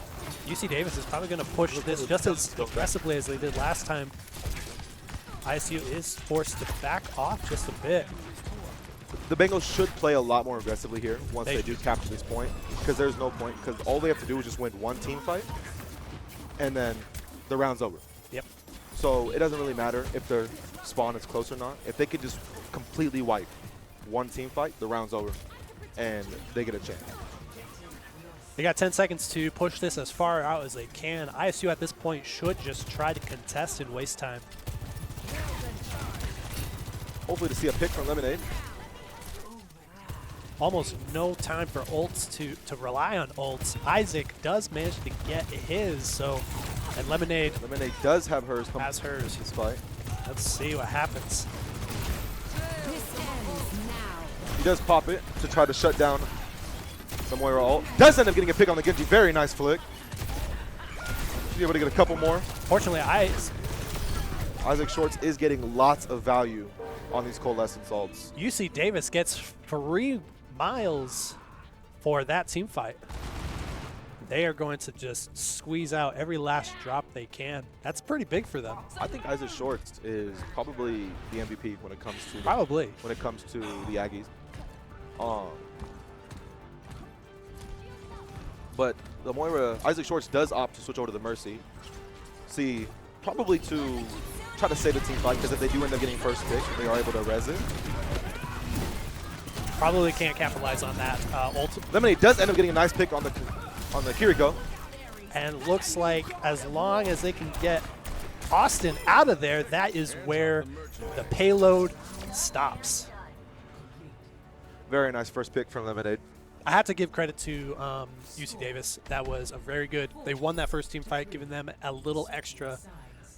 Speaker 1: UC Davis is probably going to push this just as aggressively as they did last time. ISU is forced to back off just a bit.
Speaker 2: The Bengals should play a lot more aggressively here once
Speaker 1: They
Speaker 2: they do capture this point, because there's no point, because all they have to do is just win one team fight, and then the round's over.
Speaker 1: Yep.
Speaker 2: So it doesn't really matter if their spawn is close or not. If they could just completely wipe one team fight, the round's over, and they get a chance.
Speaker 1: They got 10 seconds to push this as far out as they can. ISU at this point should just try to contest and waste time.
Speaker 2: Hopefully to see a pick from Lemonade.
Speaker 1: Almost no time for ults to rely on ults. Isaac does manage to get his, so, and Lemonade
Speaker 2: Lemonade does have hers come
Speaker 1: has hers.
Speaker 2: this fight.
Speaker 1: Let's see what happens.
Speaker 2: He does pop it to try to shut down the Moira ult. Does end up getting a pick on the Genji. Very nice flick. Should be able to get a couple more.
Speaker 1: Fortunately,
Speaker 2: Isaac Shorts is getting lots of value on these Coalescence ults.
Speaker 1: UC Davis gets 3 miles for that team fight. They are going to just squeeze out every last drop they can. That's pretty big for them.
Speaker 2: I think Isaac Shorts is probably the MVP when it comes to
Speaker 1: Probably.
Speaker 2: when it comes to the Aggies. But the Moira, Isaac Shorts does opt to switch over to the Mercy. See, probably to try to save the team fight, because if they do end up getting first pick, they are able to res it.
Speaker 1: Probably can't capitalize on that ult.
Speaker 2: Lemonade does end up getting a nice pick on the Kiriko.
Speaker 1: And looks like as long as they can get Austin out of there, that is where the payload stops.
Speaker 2: Very nice first pick from Lemonade.
Speaker 1: I have to give credit to UC Davis. That was a very good. They won that first team fight, giving them a little extra.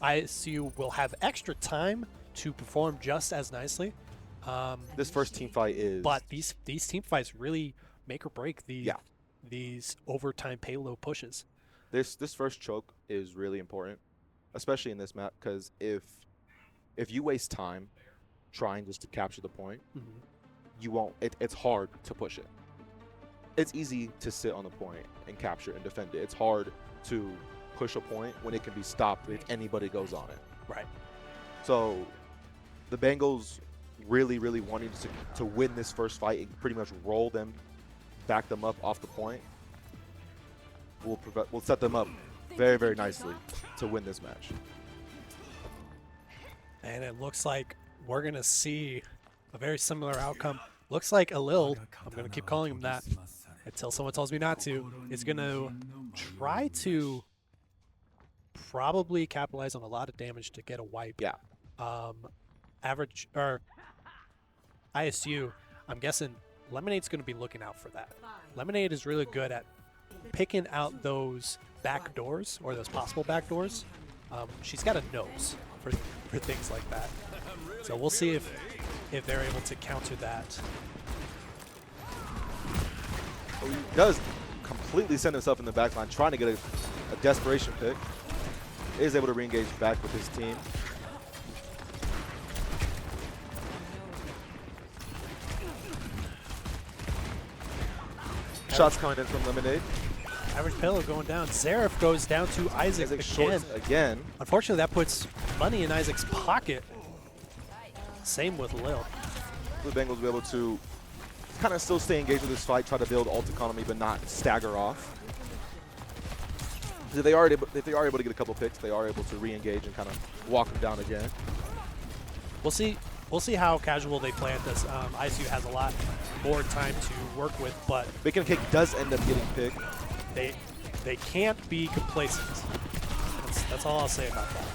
Speaker 1: ISU will have extra time to perform just as nicely.
Speaker 2: This first team fight is.
Speaker 1: But these team fights really make or break these overtime payload pushes.
Speaker 2: This first choke is really important, especially in this map, because if you waste time trying just to capture the point, you won't. It's hard to push it. It's easy to sit on the point and capture and defend it. It's hard to push a point when it can be stopped if anybody goes on it.
Speaker 1: Right.
Speaker 2: So the Bengals really, really wanting to win this first fight and pretty much roll them, back them up off the point, will set them up very, very nicely to win this match.
Speaker 1: And it looks like we're going to see a very similar outcome. Looks like Alil, I'm going to keep calling him that until someone tells me not to, is going to try to probably capitalize on a lot of damage to get a wipe.
Speaker 2: Yeah.
Speaker 1: Average, or ISU, I'm guessing Lemonade's going to be looking out for that. Lemonade is really good at picking out those back doors, or those possible back doors. She's got a nose for things like that. So we'll see if they're able to counter that.
Speaker 2: He does completely send himself in the back line, trying to get a desperation pick. Is able to re-engage back with his team. Shots coming in from Lemonade.
Speaker 1: Average pillow going down. Zaref goes down to Isaac again. Unfortunately, that puts money in Isaac's pocket. Same with Lil.
Speaker 2: The Bengals will be able to kind of still stay engaged with this fight, try to build ult economy, but not stagger off. If they are able to get a couple picks, they are able to re-engage and kind of walk them down again.
Speaker 1: We'll see how casual they play at this. ISU has a lot more time to work with, but
Speaker 2: Bacon Cake does end up getting picked.
Speaker 1: They can't be complacent. That's all I'll say about that.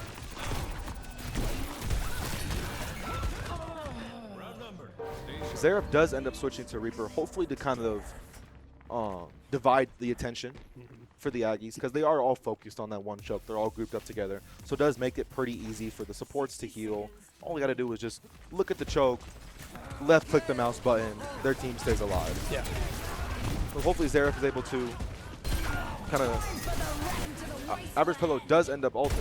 Speaker 2: Zaref does end up switching to Reaper, hopefully to kind of divide the attention for the Aggies, because they are all focused on that one choke. They're all grouped up together. So it does make it pretty easy for the supports to heal. All we got to do is just look at the choke, left click the mouse button, their team stays alive.
Speaker 1: Yeah.
Speaker 2: So hopefully Zaref is able to kind of... Average Pillow does end up ulting.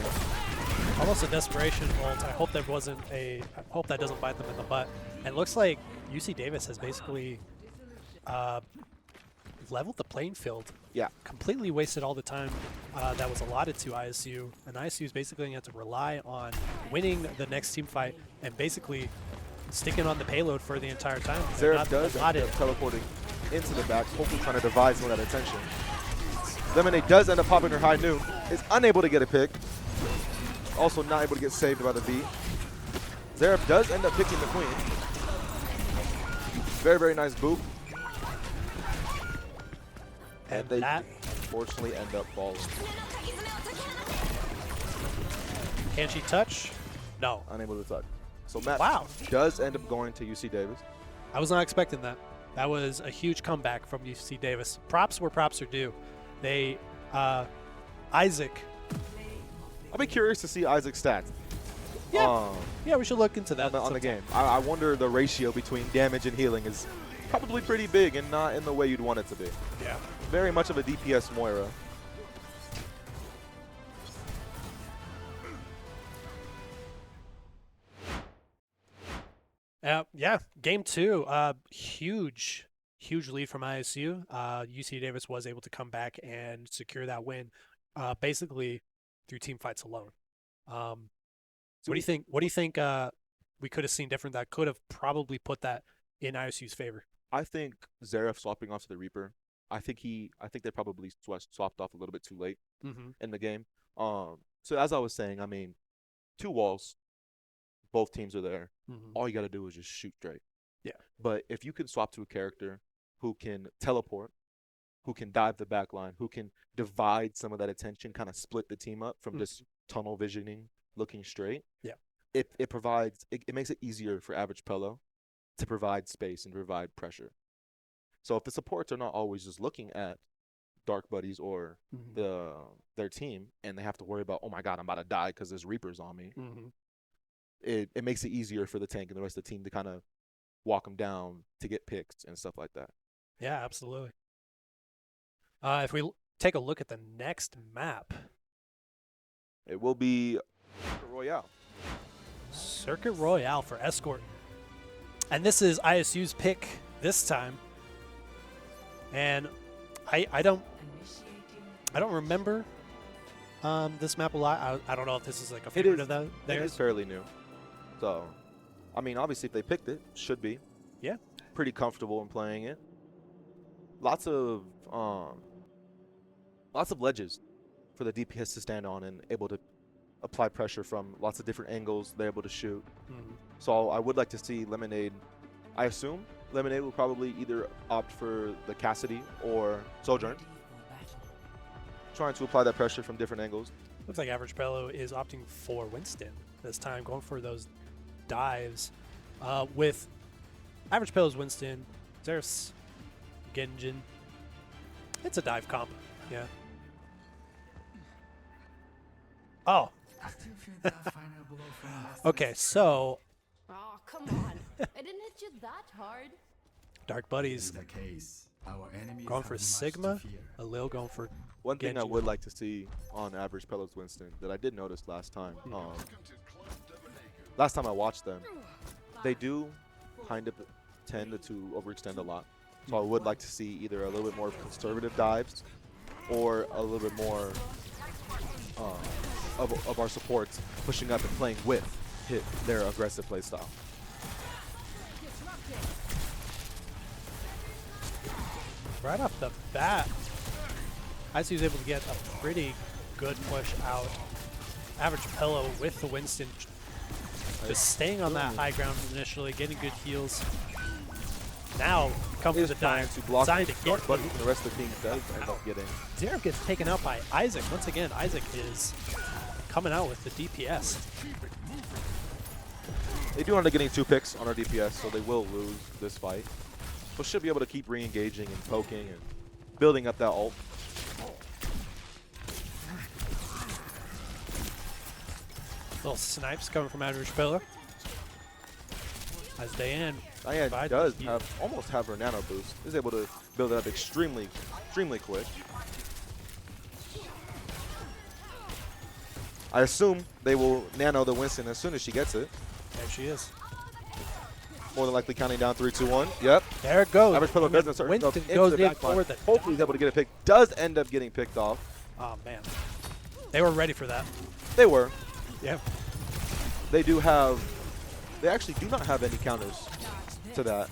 Speaker 1: Almost a desperation ult. I hope that doesn't bite them in the butt. And it looks like UC Davis has basically leveled the playing field.
Speaker 2: Yeah.
Speaker 1: Completely wasted all the time that was allotted to ISU. And ISU is basically going to have to rely on winning the next team fight and basically sticking on the payload for the entire time.
Speaker 2: Zaref does end up teleporting into the back, hopefully trying to divide some of that attention. Lemonade does end up popping her high noon, is unable to get a pick. Also not able to get saved by the beat. Zaref does end up picking the queen. Very, very nice boop. And they unfortunately end up falling.
Speaker 1: Can she touch? No.
Speaker 2: Unable to touch. So Matt does end up going to UC Davis.
Speaker 1: I was not expecting that. That was a huge comeback from UC Davis. Props where props are due. They, Isaac.
Speaker 2: I'll be curious to see Isaac's stats.
Speaker 1: Yeah, yeah, we should look into that
Speaker 2: on the game. I wonder the ratio between damage and healing is probably pretty big and not in the way you'd want it to be.
Speaker 1: Yeah.
Speaker 2: Very much of a DPS Moira.
Speaker 1: Yeah, game two, huge lead from ISU. UC Davis was able to come back and secure that win, basically through team fights alone. What do you think? What do you think we could have seen different that could have probably put that in ISU's favor?
Speaker 2: I think Zaref swapping off to the Reaper. I think they probably swapped off a little bit too late in the game. So as I was saying, I mean, 2 walls, both teams are there. All you got to do is just shoot straight.
Speaker 1: Yeah.
Speaker 2: But if you can swap to a character who can teleport, who can dive the back line, who can divide some of that attention, kind of split the team up from just tunnel visioning, looking straight.
Speaker 1: Yeah.
Speaker 2: It makes it easier for average Pello to provide space and provide pressure. So if the supports are not always just looking at Dark Buddies or their team, and they have to worry about, oh my god, I'm about to die because there's Reapers on me, it makes it easier for the tank and the rest of the team to kind of walk them down to get picks and stuff like that.
Speaker 1: Yeah, absolutely. If we take a look at the next map,
Speaker 2: it will be Royale.
Speaker 1: Circuit Royale for Escort. And this is ISU's pick this time. And I don't remember this map a lot. I don't know if this is like a favorite of theirs.
Speaker 2: It is fairly new. So, I mean, obviously if they picked it, should be.
Speaker 1: Yeah.
Speaker 2: Pretty comfortable in playing it. Lots of ledges for the DPS to stand on and able to apply pressure from lots of different angles. They're able to shoot. So I would like to see Lemonade. I assume Lemonade will probably either opt for the Cassidy or Sojourn, trying to apply that pressure from different angles.
Speaker 1: Looks like Average Bello is opting for Winston this time, going for those dives. With Average Bello's Winston, there's Genjin. It's a dive comp, yeah. Oh. Okay, so.
Speaker 4: Oh, come on. I didn't hit you that hard.
Speaker 1: Dark Buddies going for Sigma, Alil going for
Speaker 2: One thing I
Speaker 1: Genji.
Speaker 2: would like to see on Average Pelo's Winston that I did notice last time. Last time I watched them, they do kind of tend to overextend a lot. So I would like to see either a little bit more conservative dives or a little bit more of our supports pushing up and playing with their aggressive play style.
Speaker 1: Right off the bat, ISU's able to get a pretty good push out. Average Pello with the Winston, just staying on that high ground initially, getting good heals. Now, come for the dive,
Speaker 2: to block
Speaker 1: designed to get,
Speaker 2: but the rest of the team does end up getting.
Speaker 1: Zeref gets taken out by Isaac. Once again, Isaac is coming out with the DPS.
Speaker 2: They do end up getting 2 picks on our DPS, so they will lose this fight. But should be able to keep re-engaging and poking and building up that ult.
Speaker 1: Little snipes coming from Average Pello. As Diane
Speaker 2: does almost have her nano boost. Is able to build it up extremely quick. I assume they will nano the Winston as soon as she gets it.
Speaker 1: There she is.
Speaker 2: More than likely counting down 3, 2, 1. Yep.
Speaker 1: There it goes.
Speaker 2: Average Pello does insert himself
Speaker 1: Winston
Speaker 2: into
Speaker 1: goes
Speaker 2: the
Speaker 1: in
Speaker 2: back line.
Speaker 1: for the
Speaker 2: Hopefully he's able to get a pick. Does end up getting picked off.
Speaker 1: Oh, man. They were ready for that.
Speaker 2: They were.
Speaker 1: Yeah.
Speaker 2: They actually do not have any counters to that.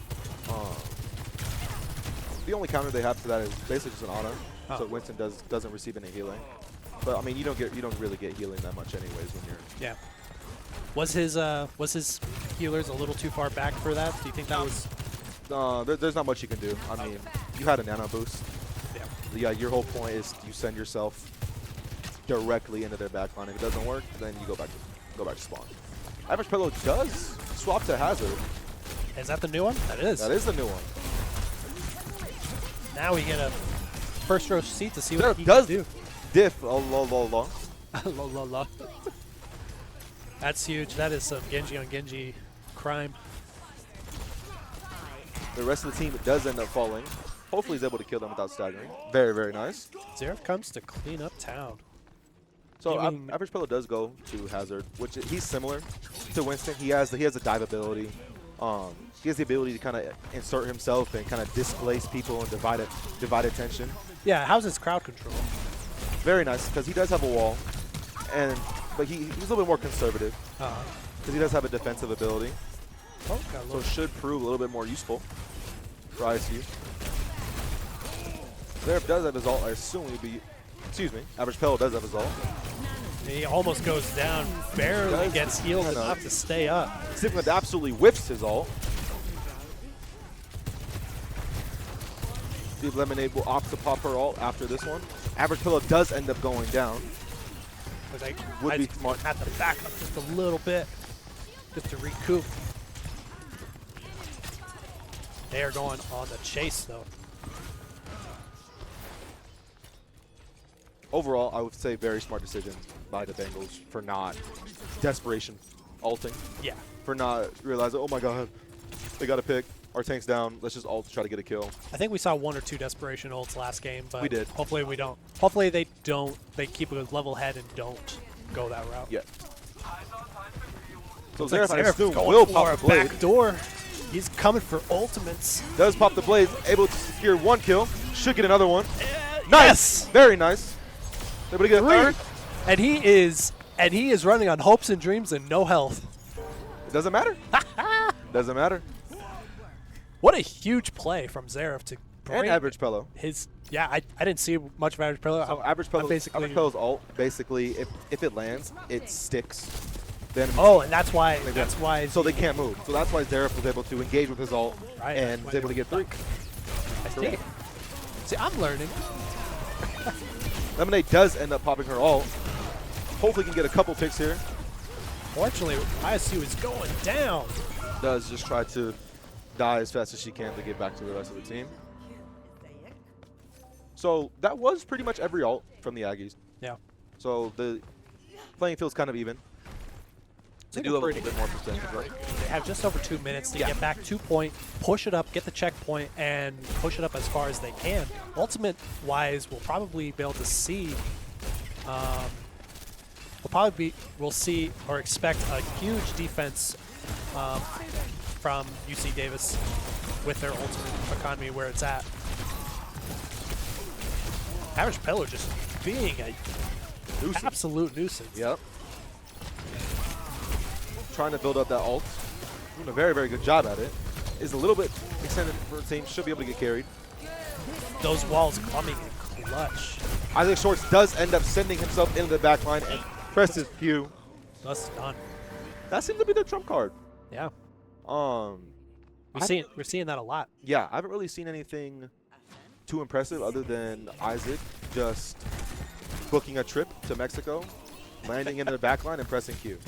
Speaker 2: The only counter they have to that is basically just an auto. So Winston doesn't receive any healing. But I mean, you don't really get healing that much anyways when you're.
Speaker 1: Yeah. Was his healers a little too far back for that? Do you think that was?
Speaker 2: There's not much you can do. I mean, you had a nano boost.
Speaker 1: Yeah.
Speaker 2: Yeah. Your whole point is you send yourself directly into their backline. If it doesn't work, then you go back to spawn. Average Pello does swap to Hazard.
Speaker 1: Is that the new one? That is.
Speaker 2: That is the new one.
Speaker 1: Now we get a first row seat to see what he can do.
Speaker 2: Diff. La la la.
Speaker 1: La la la. That's huge. That is some Genji on Genji crime.
Speaker 2: The rest of the team does end up falling. Hopefully he's able to kill them without staggering. Very, very nice.
Speaker 1: Zeref comes to clean up town.
Speaker 2: So Average Pello does go to Hazard, which he's similar to Winston. He has a dive ability. He has the ability to kind of insert himself and kind of displace people and divide attention.
Speaker 1: Yeah, how's his crowd control?
Speaker 2: Very nice, because he does have a wall, but he's a little bit more conservative because he does have a defensive ability.
Speaker 1: Oh,
Speaker 2: so it should prove a little bit more useful for ISU. Zeref does have his ult. I assume he'd be. Excuse me. Average Pello does have his ult.
Speaker 1: He almost goes down, barely gets healed enough to stay up.
Speaker 2: Sigma absolutely whiffs his ult. See if Lemonade will opt to pop her ult after this one. Average Pello does end up going down.
Speaker 1: Would be smart. Have to back up just a little bit, just to recoup. They are going on the chase though.
Speaker 2: Overall, I would say very smart decision by the Bengals for not desperation ulting,
Speaker 1: Yeah.
Speaker 2: for not realizing, oh my god, they got to pick. Our tank's down. Let's just ult to try to get a kill.
Speaker 1: I think we saw 1 or 2 desperation ults last game, but
Speaker 2: We did.
Speaker 1: hopefully we don't. Hopefully they don't. They keep a level head and don't go that route.
Speaker 2: Yeah. So
Speaker 1: Looks like
Speaker 2: Xerath, I
Speaker 1: Xerath
Speaker 2: assume,
Speaker 1: going
Speaker 2: will
Speaker 1: for
Speaker 2: pop
Speaker 1: a
Speaker 2: the blade.
Speaker 1: back door. He's coming for ultimates.
Speaker 2: Does pop the blade, able to secure 1 kill. Should get another one. Nice.
Speaker 1: Yes!
Speaker 2: Very nice. Able to get a 3rd.
Speaker 1: And he is running on hopes and dreams and no health.
Speaker 2: It doesn't matter. Doesn't matter.
Speaker 1: What a huge play from Xerath to bring
Speaker 2: And average Pello.
Speaker 1: his. Yeah, I didn't see much of average Pello.
Speaker 2: So average Pello,
Speaker 1: basically.
Speaker 2: average Pello's ult, basically, if it lands, it sticks. Then
Speaker 1: Oh, and that's why. That's why.
Speaker 2: so they can't move. So that's why Xerath was able to engage with his ult
Speaker 1: Right,
Speaker 2: and
Speaker 1: that's
Speaker 2: was
Speaker 1: why
Speaker 2: able to
Speaker 1: they
Speaker 2: get 3.
Speaker 1: I think. See, I'm learning.
Speaker 2: Lemonade does end up popping her ult. Hopefully can get a couple picks here.
Speaker 1: Fortunately, ISU is going down.
Speaker 2: Does just try to die as fast as she can to get back to the rest of the team. So that was pretty much every ult from the Aggies.
Speaker 1: Yeah.
Speaker 2: So the playing field's kind of even. They do have a little bit more percentage, right?
Speaker 1: They have just over 2 minutes to
Speaker 2: Yeah.
Speaker 1: get back 2 point, push it up, get the checkpoint, and push it up as far as they can. Ultimate-wise, we'll probably be able to see. We'll see or expect a huge defense from UC Davis with their ultimate economy where it's at. Average Pello just being a absolute nuisance.
Speaker 2: Yep. Trying to build up that ult. Doing a very, very good job at it. Is a little bit extended for the team. Should be able to get carried.
Speaker 1: Those walls coming in clutch.
Speaker 2: Isaac Shorts does end up sending himself into the back line and presses Q.
Speaker 1: Thus done.
Speaker 2: That seems to be the trump card.
Speaker 1: Yeah.
Speaker 2: We're
Speaker 1: We're seeing that a lot.
Speaker 2: Yeah, I haven't really seen anything too impressive other than Isaac just booking a trip to Mexico, landing into the back line and pressing Q.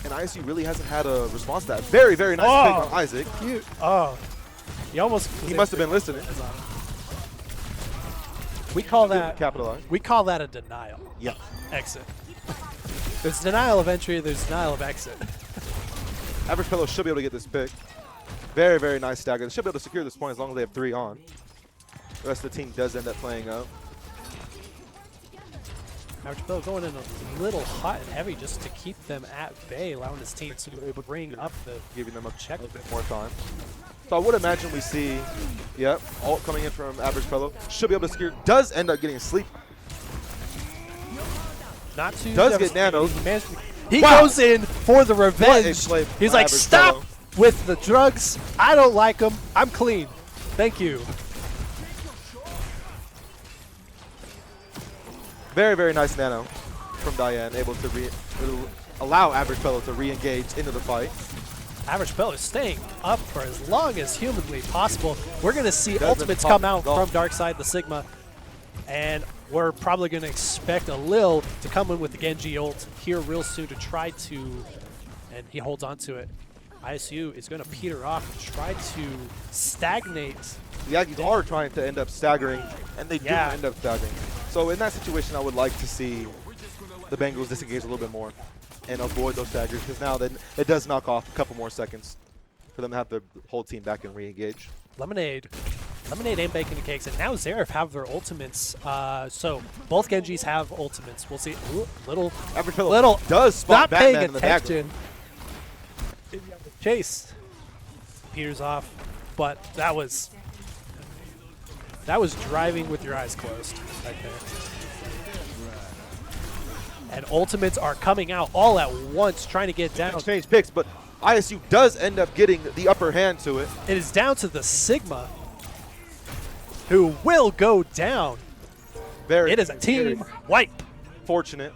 Speaker 2: And ISU really hasn't had a response to that. Very, very nice pick on Isaac.
Speaker 1: Cute. Oh.
Speaker 2: He must have been listening.
Speaker 1: We call that
Speaker 2: Capitalize.
Speaker 1: we call that a denial.
Speaker 2: Yeah.
Speaker 1: Exit. There's denial of entry, there's denial of exit.
Speaker 2: Average Pello should be able to get this pick. Very, very nice stagger. They should be able to secure this point as long as they have 3 on. The rest of the team does end up playing up.
Speaker 1: Average Bill going in a little hot and heavy just to keep them at bay, allowing his team to bring up the
Speaker 2: Giving them a
Speaker 1: check.
Speaker 2: bit more time. So I would imagine we see, yep, ult coming in from Average Fellow. Should be able to secure. Does end up getting sleep.
Speaker 1: Not too
Speaker 2: Does get
Speaker 1: devastating.
Speaker 2: nanoed.
Speaker 1: He
Speaker 2: Wow.
Speaker 1: goes in for the revenge.
Speaker 2: play
Speaker 1: He's
Speaker 2: by
Speaker 1: like,
Speaker 2: Average
Speaker 1: stop
Speaker 2: Fellow.
Speaker 1: with the drugs. I don't like them. I'm clean. Thank you.
Speaker 2: Very, very nice nano from Diane, able to allow Average Fellow to re-engage into the fight.
Speaker 1: Average Bell is staying up for as long as humanly possible. We're going to see
Speaker 2: Doesn't
Speaker 1: ultimates
Speaker 2: pop
Speaker 1: come out
Speaker 2: his ult.
Speaker 1: from Darkseid, the Sigma. And we're probably going to expect a Lil to come in with the Genji ult here real soon to try to, and he holds on to it. ISU is going to peter off and try to stagnate.
Speaker 2: The Aggies are trying to end up staggering, and they
Speaker 1: Yeah.
Speaker 2: do end up staggering. So in that situation, I would like to see the Bengals disengage a little bit more and avoid those staggers, because now then it does knock off a couple more seconds for them to have the whole team back and re-engage.
Speaker 1: Lemonade ain't baking the cakes, and now Xerath have their ultimates. So both Genjis have ultimates. We'll see. Ooh, little
Speaker 2: does spot
Speaker 1: not
Speaker 2: Batman
Speaker 1: paying
Speaker 2: in the back.
Speaker 1: attention. Chase peters off, but that was driving with your eyes closed right there. And ultimates are coming out all at once, trying to get down.
Speaker 2: Exchange picks, but ISU does end up getting the upper hand to it.
Speaker 1: It is down to the Sigma, who will go down. It is a team wipe.
Speaker 2: Fortunate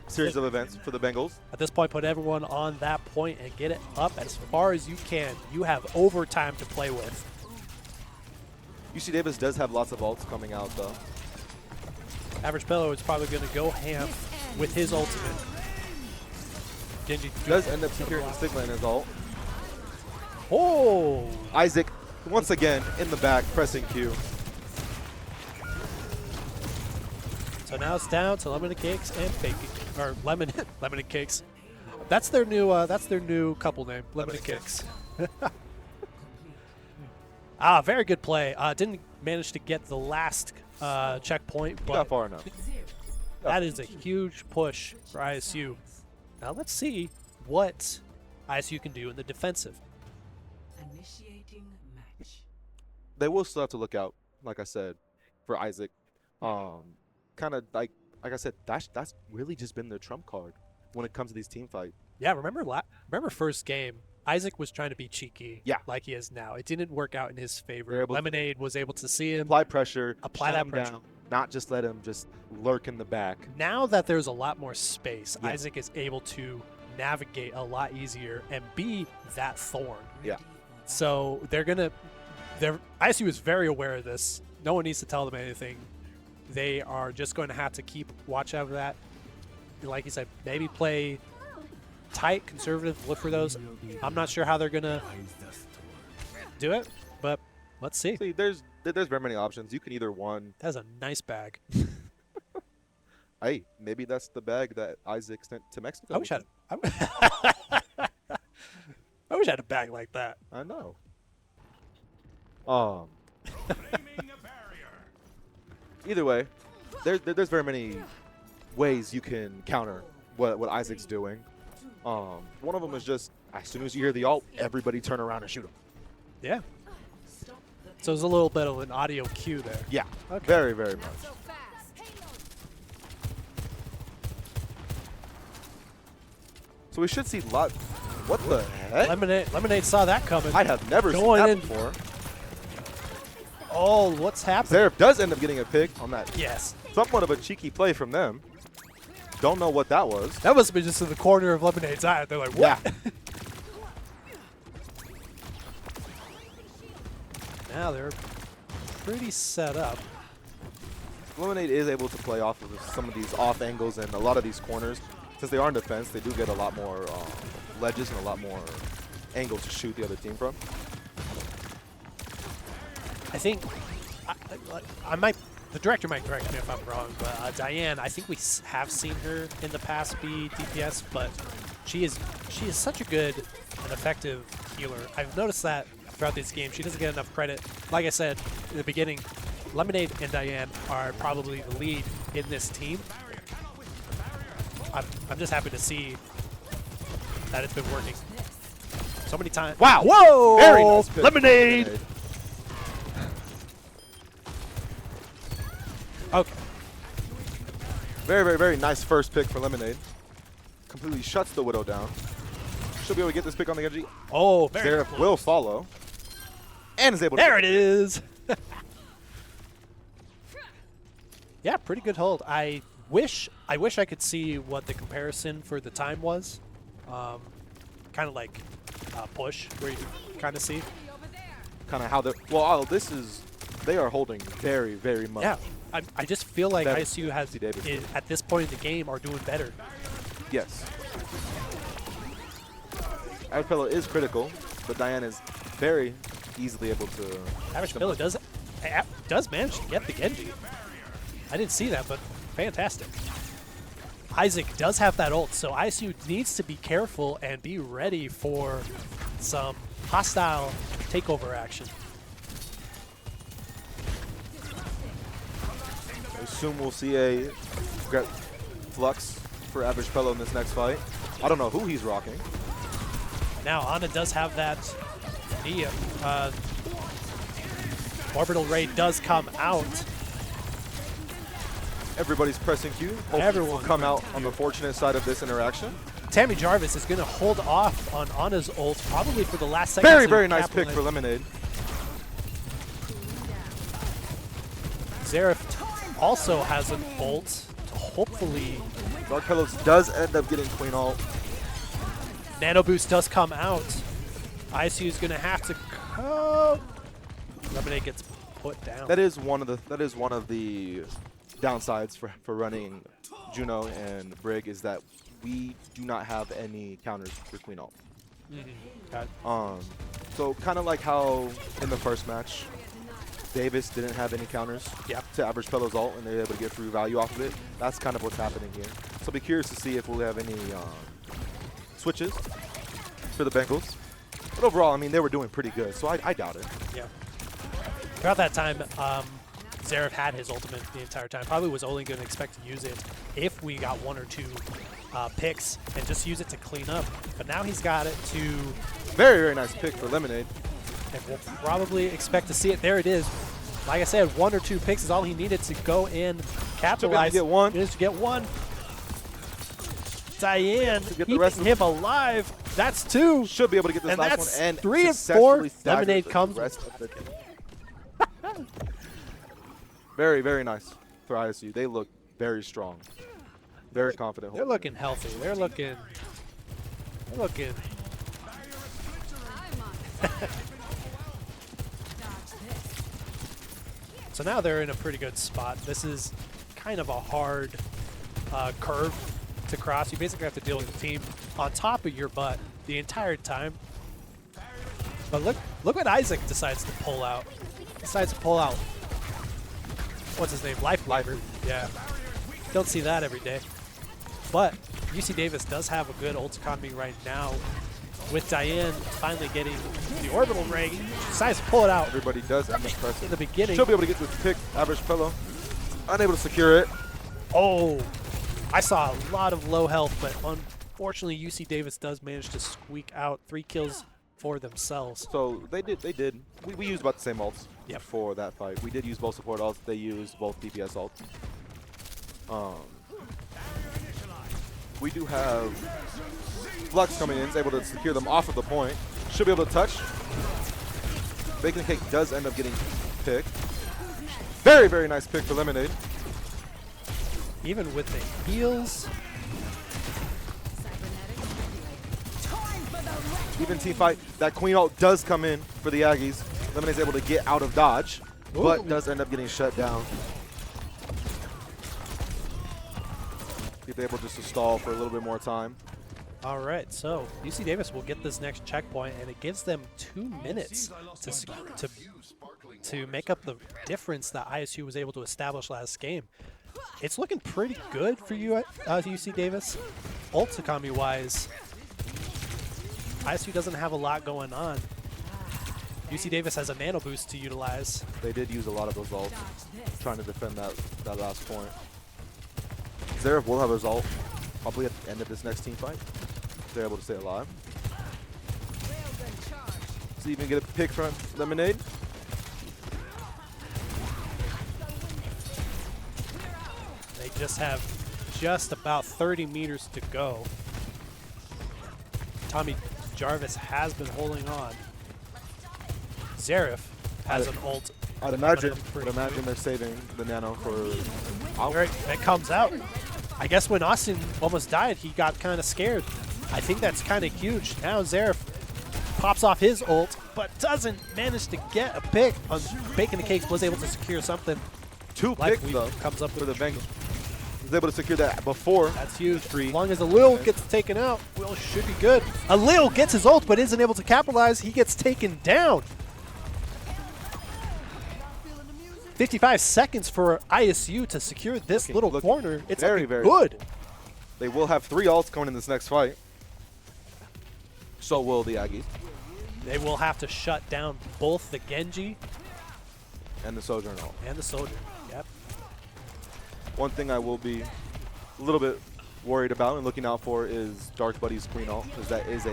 Speaker 2: series of events for the Bengals.
Speaker 1: At this point, put everyone on that point and get it up as far as you can. You have overtime to play with.
Speaker 2: UC Davis does have lots of ults coming out, though.
Speaker 1: Average Bello is probably going to go ham with his ultimate. Genji
Speaker 2: Does end up securing the Sigma in his ult.
Speaker 1: Oh!
Speaker 2: Isaac, once again, in the back, pressing Q.
Speaker 1: So now it's down to lemon and cakes and bacon, or lemon and cakes. That's their new couple name, lemon and cakes. Very good play. Didn't manage to get the last checkpoint, but
Speaker 2: Not far enough.
Speaker 1: that is a huge push for ISU. Now let's see what ISU can do in the defensive.
Speaker 3: Initiating match.
Speaker 2: They will still have to look out, like I said, for Isaac. Kind of like I said, that's really just been their trump card when it comes to these team fights.
Speaker 1: Yeah, remember first game, Isaac was trying to be cheeky,
Speaker 2: Yeah.
Speaker 1: like he is now. It didn't work out in his
Speaker 2: They're
Speaker 1: favor.
Speaker 2: able to
Speaker 1: Lemonade was able to see him.
Speaker 2: Apply pressure,
Speaker 1: Apply
Speaker 2: shut
Speaker 1: that
Speaker 2: him
Speaker 1: pressure.
Speaker 2: down, not just let him just lurk in the back.
Speaker 1: Now that there's a lot more space,
Speaker 2: Yeah.
Speaker 1: Isaac is able to navigate a lot easier and be that thorn.
Speaker 2: Yeah.
Speaker 1: So ISU is very aware of this. No one needs to tell them anything. They are just going to have to keep watch out of that. Like you said, maybe play tight, conservative, look for those. I'm not sure how they're going to do it, but let's see.
Speaker 2: See, there's very many options. You can either
Speaker 1: That's a nice bag.
Speaker 2: hey, maybe that's the bag that Isaac sent to Mexico.
Speaker 1: I wish I wish I had a bag like that.
Speaker 2: I know. Either way, there's very many ways you can counter what Isaac's doing. One of them is just as soon as you hear the ult, everybody turn around and shoot him.
Speaker 1: Yeah. So there's a little bit of an audio cue there.
Speaker 2: Yeah,
Speaker 1: Okay.
Speaker 2: very, very much.
Speaker 4: So fast.
Speaker 2: So we should see lot. What the heck?
Speaker 1: Lemonade saw that coming.
Speaker 2: I have never seen
Speaker 1: Going
Speaker 2: that
Speaker 1: in.
Speaker 2: before.
Speaker 1: Oh, what's happening?
Speaker 2: Zaref does end up getting a pick on that.
Speaker 1: Yes.
Speaker 2: Somewhat of a cheeky play from them. Don't know what that was.
Speaker 1: That must have been just in the corner of Lemonade's eye. They're like, what?
Speaker 2: Yeah.
Speaker 1: Now they're pretty set up.
Speaker 2: Lemonade is able to play off of some of these off angles and a lot of these corners. Since they are in defense, they do get a lot more ledges and a lot more angles to shoot the other team from.
Speaker 1: I think I might. The director might correct me if I'm wrong, but Diane, I think we have seen her in the past be DPS, but she is such a good and effective healer. I've noticed that throughout this game, she doesn't get enough credit. Like I said in the beginning, Lemonade and Diane are probably the lead in this team. I'm just happy to see that it's been working so many times.
Speaker 2: Wow!
Speaker 1: Whoa!
Speaker 2: Very nice pick.
Speaker 1: Lemonade! Okay.
Speaker 2: Very, very, very nice first pick for Lemonade. Completely shuts the Widow down. She'll be able to get this pick on the Genji.
Speaker 1: Oh, very
Speaker 2: Zaref
Speaker 1: close.
Speaker 2: will follow. And is able to
Speaker 1: There it is. Yeah, pretty good hold. I wish I could see what the comparison for the time was. Kind of like push, where you can kind of see.
Speaker 2: kind of how they're. Well, they are holding very, very much.
Speaker 1: Yeah, I just feel like
Speaker 2: Better.
Speaker 1: ISU has,
Speaker 2: Davis.
Speaker 1: at this point in the game, are doing better.
Speaker 2: Yes. Average is critical, but Diane is very easily able to.
Speaker 1: Average Pillow does manage to get the Genji. I didn't see that, but fantastic. Isaac does have that ult, so ISU needs to be careful and be ready for some hostile takeover action.
Speaker 2: I assume we'll see a flux for Average Fellow in this next fight. I don't know who he's rocking.
Speaker 1: Now, Ana does have that knee. Orbital Ray does come out.
Speaker 2: Everybody's pressing Q. Hopefully
Speaker 1: Everyone
Speaker 2: will come out on the fortunate side of this interaction.
Speaker 1: Tammy Jarvis is going to hold off on Ana's ult probably for the last second.
Speaker 2: Very, very nice pick for Lemonade.
Speaker 1: Zaref also has an ult to hopefully.
Speaker 2: Dark Fellows does end up getting Queen ult.
Speaker 1: Nano Boost does come out. ISU is going to have to go. Lemonade gets put down.
Speaker 2: That is one of the downsides for running Juno and Brig is that we do not have any counters for Queen ult.
Speaker 1: Got it.
Speaker 2: So kind of like how in the first match, Davis didn't have any counters to average Pelo's ult, and they were able to get free value off of it. That's kind of what's happening here. So I'll be curious to see if we'll have any switches for the Bengals. But overall, I mean, they were doing pretty good, so I doubt it.
Speaker 1: Yeah. Throughout that time, Zaref had his ultimate the entire time. Probably was only going to expect to use it if we got 1 or 2 picks and just use it to clean up. But now he's got it to...
Speaker 2: Very, very nice pick for Lemonade.
Speaker 1: And we'll probably expect to see it. There it is. Like I said, 1 or 2 picks is all he needed to go in, capitalize.
Speaker 2: To get one.
Speaker 1: It is to get 1. Diane
Speaker 2: to get
Speaker 1: keeping him alive. That's 2.
Speaker 2: Should be able to get this
Speaker 1: and
Speaker 2: last
Speaker 1: that's
Speaker 2: one. And
Speaker 1: 3 and 4. Lemonade comes.
Speaker 2: Very, very nice for ISU. They look very strong. Very confident.
Speaker 1: They're looking healthy. They're looking. So now they're in a pretty good spot. This is kind of a hard curve to cross. You basically have to deal with the team on top of your butt the entire time. But look what Isaac decides to pull out. Decides to pull out. What's his name? Lifer. Yeah. Don't see that every day. But UC Davis does have a good ult economy right now. With Diane finally getting the orbital ring, decides to pull it out.
Speaker 2: Everybody does end up pressing.
Speaker 1: In the beginning.
Speaker 2: She'll be able to get this pick. Average Pelo. Unable to secure it.
Speaker 1: Oh, I saw a lot of low health, but unfortunately UC Davis does manage to squeak out 3 kills for themselves.
Speaker 2: So they did. We used about the same ults for that fight. We did use both support ults. They used both DPS ults. We do have Flux coming in, is able to secure them off of the point. Should be able to touch. Bacon Cake does end up getting picked. Very, very nice pick for Lemonade.
Speaker 1: Even with the heals.
Speaker 2: Even team fight. That Queen ult does come in for the Aggies. Lemonade's able to get out of dodge, but does end up getting shut down. He's able just to stall for a little bit more time.
Speaker 1: All right, so UC Davis will get this next checkpoint, and it gives them 2 minutes to make up the difference that ISU was able to establish last game. It's looking pretty good for you, UC Davis. Ult economy-wise, ISU doesn't have a lot going on. UC Davis has a nano boost to utilize.
Speaker 2: They did use a lot of those ults, trying to defend that last point. Zaref will have his ult probably at the end of this next team fight. They're able to stay alive. So you can get a pick from Lemonade.
Speaker 1: They just have just about 30 meters to go. Tommy Jarvis has been holding on. Zaref has an ult.
Speaker 2: I'd imagine they're saving the nano for
Speaker 1: It comes out. I guess when Austin almost died, he got kind of scared. I think that's kind of huge. Now Zaref pops off his ult, but doesn't manage to get a pick. Bacon and Cakes was able to secure something.
Speaker 2: 2 picks though
Speaker 1: comes up
Speaker 2: for the Bengals. Was able to secure that before.
Speaker 1: That's huge. As long as Alil gets taken out, Will should be good. Alil gets his ult, but isn't able to capitalize. He gets taken down. 55 seconds for ISU to secure this little corner. It's very good.
Speaker 2: They will have 3 ults coming in this next fight. So will the Aggies.
Speaker 1: They will have to shut down both the Genji
Speaker 2: and the Sojourn ult.
Speaker 1: And the Sojourn, yep.
Speaker 2: One thing I will be a little bit worried about and looking out for is Dark Buddy's Queen ult, because that is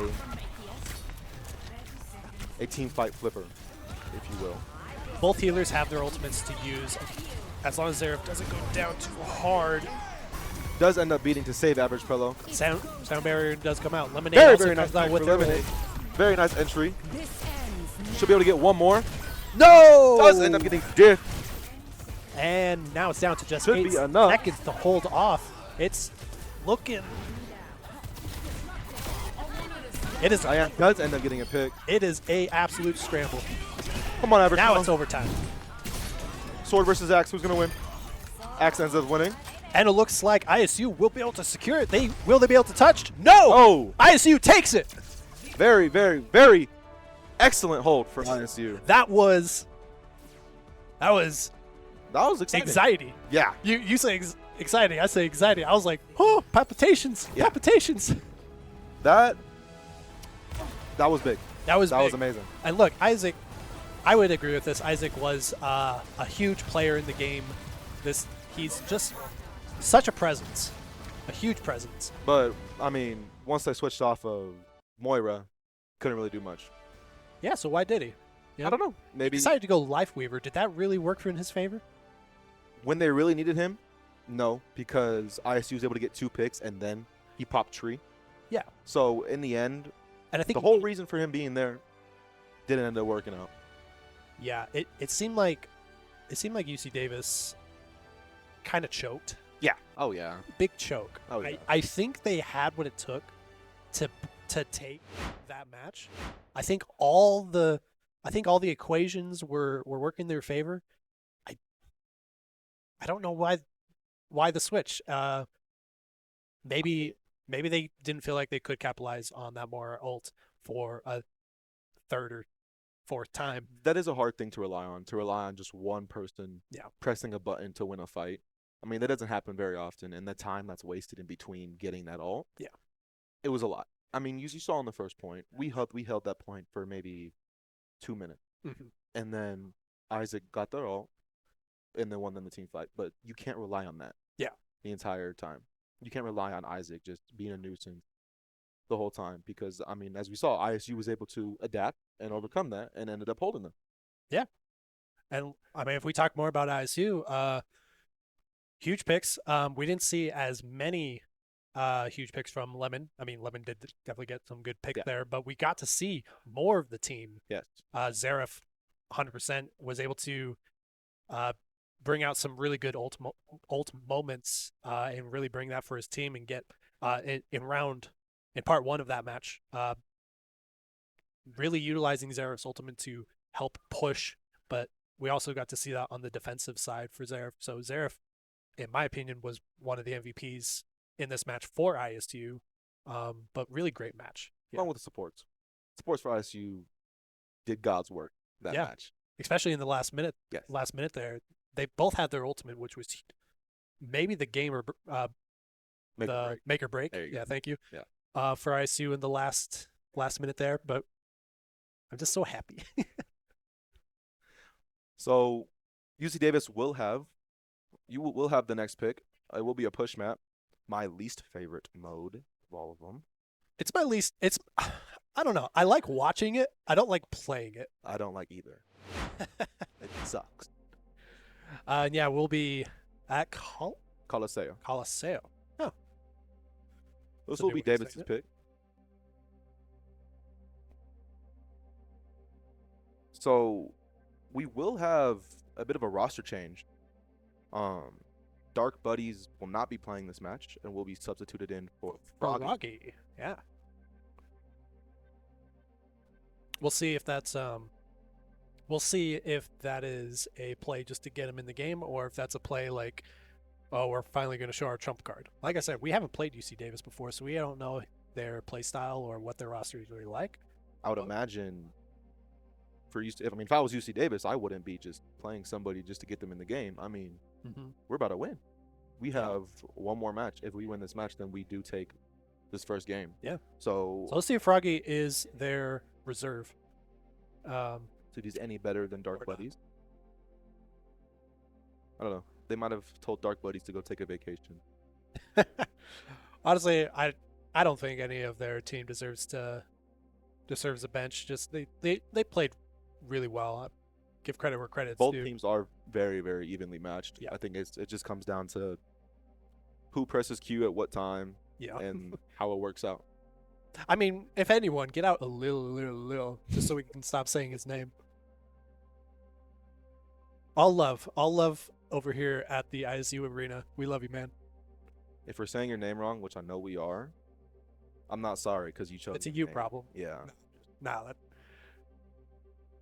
Speaker 2: a team fight flipper, if you will.
Speaker 1: Both healers have their ultimates to use, as long as Zaref doesn't go down too hard.
Speaker 2: Does end up beating to save average Pelo.
Speaker 1: Sound barrier does come out. Lemonade
Speaker 2: very nice
Speaker 1: out with
Speaker 2: Lemonade. Very nice entry. Should be able to get one more.
Speaker 1: No!
Speaker 2: Does end up getting diff.
Speaker 1: And now it's down to just
Speaker 2: Should
Speaker 1: 8
Speaker 2: be enough.
Speaker 1: seconds to hold off. It's looking. It is.
Speaker 2: Diane does end up getting a pick.
Speaker 1: It is a absolute scramble.
Speaker 2: Come on, average.
Speaker 1: Now it's overtime.
Speaker 2: Sword versus Axe. Who's going to win? Axe ends up winning.
Speaker 1: And it looks like ISU will be able to secure it. Will they be able to touch? No!
Speaker 2: Oh!
Speaker 1: ISU takes it!
Speaker 2: Very, very, very Excellent hold for ISU.
Speaker 1: That was
Speaker 2: That was exciting.
Speaker 1: anxiety.
Speaker 2: Yeah.
Speaker 1: You say exciting. I say anxiety. I was like, oh, palpitations,
Speaker 2: Yeah.
Speaker 1: palpitations.
Speaker 2: That was big.
Speaker 1: That was big.
Speaker 2: amazing.
Speaker 1: And look, Isaac, I would agree with this. Isaac was a huge player in the game. He's just such a presence, a huge presence.
Speaker 2: But I mean, once they switched off of Moira, couldn't really do much.
Speaker 1: Yeah, so why did he? You
Speaker 2: I don't know. Maybe
Speaker 1: He decided to go Life Weaver. Did that really work in his favor?
Speaker 2: when they really needed him, no, because ISU was able to get 2 picks and then he popped Tree.
Speaker 1: Yeah.
Speaker 2: So in the end,
Speaker 1: And I think
Speaker 2: the whole reason for him being there didn't end up working out.
Speaker 1: Yeah, it seemed like UC Davis kind of choked.
Speaker 2: Yeah. Oh yeah.
Speaker 1: Big choke.
Speaker 2: Oh, yeah.
Speaker 1: I think they had what it took to take that match. I think all the equations were working in their favor. I don't know why the switch. Maybe they didn't feel like they could capitalize on that more ult for a third or fourth time.
Speaker 2: That is a hard thing to rely on just one person pressing a button to win a fight. I mean, that doesn't happen very often, and the time that's wasted in between getting that ult, it was a lot. I mean, you saw on the first point, we held that point for maybe 2 minutes, and then Isaac got their ult, and then won them the team fight. But you can't rely on that. The entire time, you can't rely on Isaac just being a nuisance the whole time because I mean, as we saw, ISU was able to adapt and overcome that, and ended up holding them.
Speaker 1: Yeah, and I mean, if we talk more about ISU, huge picks. We didn't see as many huge picks from Lemon. I mean, Lemon did definitely get some good picks there, but we got to see more of the team.
Speaker 2: Yes.
Speaker 1: Zaref, 100%, was able to bring out some really good ult moments and really bring that for his team and get in part 1 of that match, really utilizing Zaref's ultimate to help push, but we also got to see that on the defensive side for Zaref. So Zaref, in my opinion, was one of the MVPs in this match for ISU, but really great match.
Speaker 2: Along with the supports. Supports for ISU did God's work that match.
Speaker 1: Especially in the last minute.
Speaker 2: Yes.
Speaker 1: Last minute there. They both had their ultimate, which was maybe the game or make or break.
Speaker 2: There you go.
Speaker 1: Thank you.
Speaker 2: Yeah.
Speaker 1: For ISU in the last minute there, but I'm just so happy.
Speaker 2: So UC Davis will have the next pick. It will be a push map. My least favorite mode of all of them.
Speaker 1: It's my least. I don't know. I like watching it. I don't like playing it.
Speaker 2: I don't like either. It sucks.
Speaker 1: And yeah, we'll be at
Speaker 2: Coliseo.
Speaker 1: Coliseo. Oh,
Speaker 2: This
Speaker 1: a
Speaker 2: will
Speaker 1: new
Speaker 2: be
Speaker 1: way to say
Speaker 2: Davis's
Speaker 1: it.
Speaker 2: pick. So we will have a bit of a roster change. Dark Buddies will not be playing this match and will be substituted in for Froggy.
Speaker 1: Froggy. Yeah. We'll see if that's we'll see if that is a play just to get him in the game, or if that's a play like, oh, we're finally going to show our trump card. Like I said, we haven't played UC Davis before, so we don't know their play style or what their roster is really like.
Speaker 2: I would imagine if I was UC Davis, I wouldn't be just playing somebody just to get them in the game. I mean, we're about to win. We have one more match. If we win this match, then we do take this first game.
Speaker 1: Yeah.
Speaker 2: So
Speaker 1: let's see if Froggy is their reserve.
Speaker 2: if he's any better than Dark Buddies. I don't know. They might have told Dark Buddies to go take a vacation.
Speaker 1: Honestly, I don't think any of their team deserves a bench. Just they played really well. Give credit where credit's
Speaker 2: Both
Speaker 1: due.
Speaker 2: teams are very, very evenly matched.
Speaker 1: Yeah.
Speaker 2: I think it just comes down to who presses Q at what time and how it works out.
Speaker 1: I mean, if anyone, get out a little, just so we can stop saying his name. All love over here at the ISU arena. We love you, man.
Speaker 2: If we're saying your name wrong, which I know we are, I'm not sorry because you chose.
Speaker 1: It's a
Speaker 2: your
Speaker 1: you
Speaker 2: name.
Speaker 1: problem.
Speaker 2: Yeah.
Speaker 1: Nah,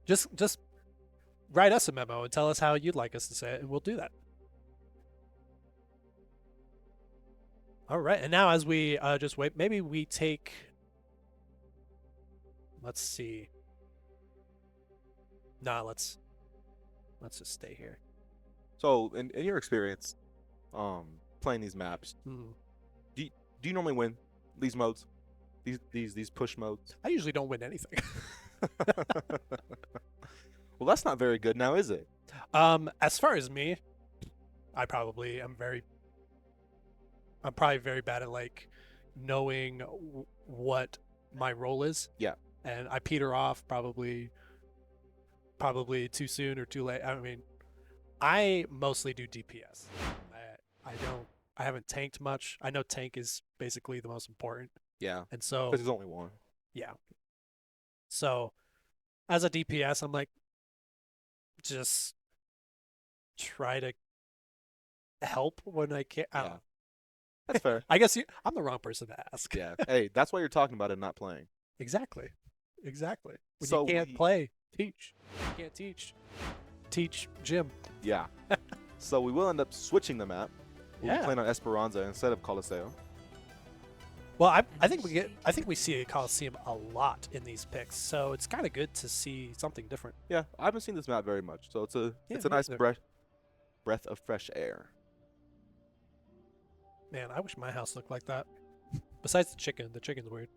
Speaker 1: just write us a memo and tell us how you'd like us to say it, and we'll do that. All right, and now as we just wait, maybe we take. Let's see. Nah, let's just stay here.
Speaker 2: So, in your experience, playing these maps,
Speaker 1: Mm.
Speaker 2: do you normally win these modes, these push modes?
Speaker 1: I usually don't win anything.
Speaker 2: Well, that's not very good now, is it?
Speaker 1: As far as me, I'm probably very bad at like knowing what my role is.
Speaker 2: Yeah.
Speaker 1: And I peter off probably too soon or too late. I mean, I mostly do DPS. I haven't tanked much. I know tank is basically the most important.
Speaker 2: Yeah.
Speaker 1: And so
Speaker 2: Because there's only one.
Speaker 1: yeah. So as a DPS, I'm like just try to help when I can. I don't
Speaker 2: Yeah.
Speaker 1: know.
Speaker 2: That's fair.
Speaker 1: I guess I'm the wrong person to ask.
Speaker 2: Yeah. Hey, that's why you're talking about it, not playing.
Speaker 1: Exactly. When
Speaker 2: So
Speaker 1: you can't
Speaker 2: we-
Speaker 1: play, teach. You can't teach gym.
Speaker 2: Yeah. So we will end up switching the map. We'll be
Speaker 1: Yeah.
Speaker 2: playing on Esperanza instead of Coliseo.
Speaker 1: Well, I think we see a Coliseum a lot in these picks, so it's kind of good to see something different.
Speaker 2: Yeah, I haven't seen this map very much, so it's a
Speaker 1: Yeah,
Speaker 2: it's a
Speaker 1: me
Speaker 2: nice
Speaker 1: neither.
Speaker 2: breath of fresh air.
Speaker 1: Man, I wish my house looked like that. Besides the chicken's weird.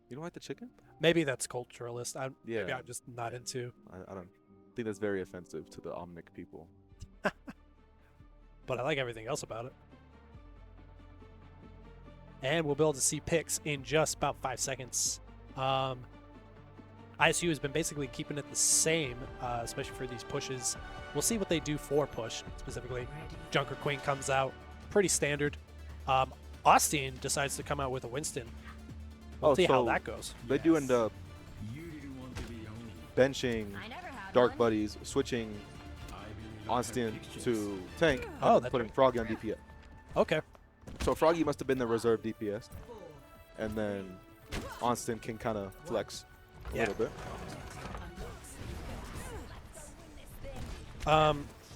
Speaker 2: You don't like the chicken?
Speaker 1: Maybe that's culturalist. Maybe
Speaker 2: Yeah.
Speaker 1: I'm just not into.
Speaker 2: I don't think that's very offensive to the Omnic people.
Speaker 1: But I like everything else about it. And we'll be able to see picks in just about 5 seconds. ISU has been basically keeping it the same, especially for these pushes. We'll see what they do for push specifically. Junker Queen comes out, pretty standard. Austin decides to come out with a Winston. We'll see how
Speaker 2: so
Speaker 1: that goes.
Speaker 2: They do end up benching
Speaker 4: I never had
Speaker 2: Dark
Speaker 4: one.
Speaker 2: Buddies, switching Austin to tank,
Speaker 1: Oh,
Speaker 2: and
Speaker 1: that's
Speaker 2: putting Froggy on DPS.
Speaker 1: Okay.
Speaker 2: So Froggy must have been the reserve DPS, and then Austin can kind of flex a
Speaker 1: Yeah.
Speaker 2: little bit.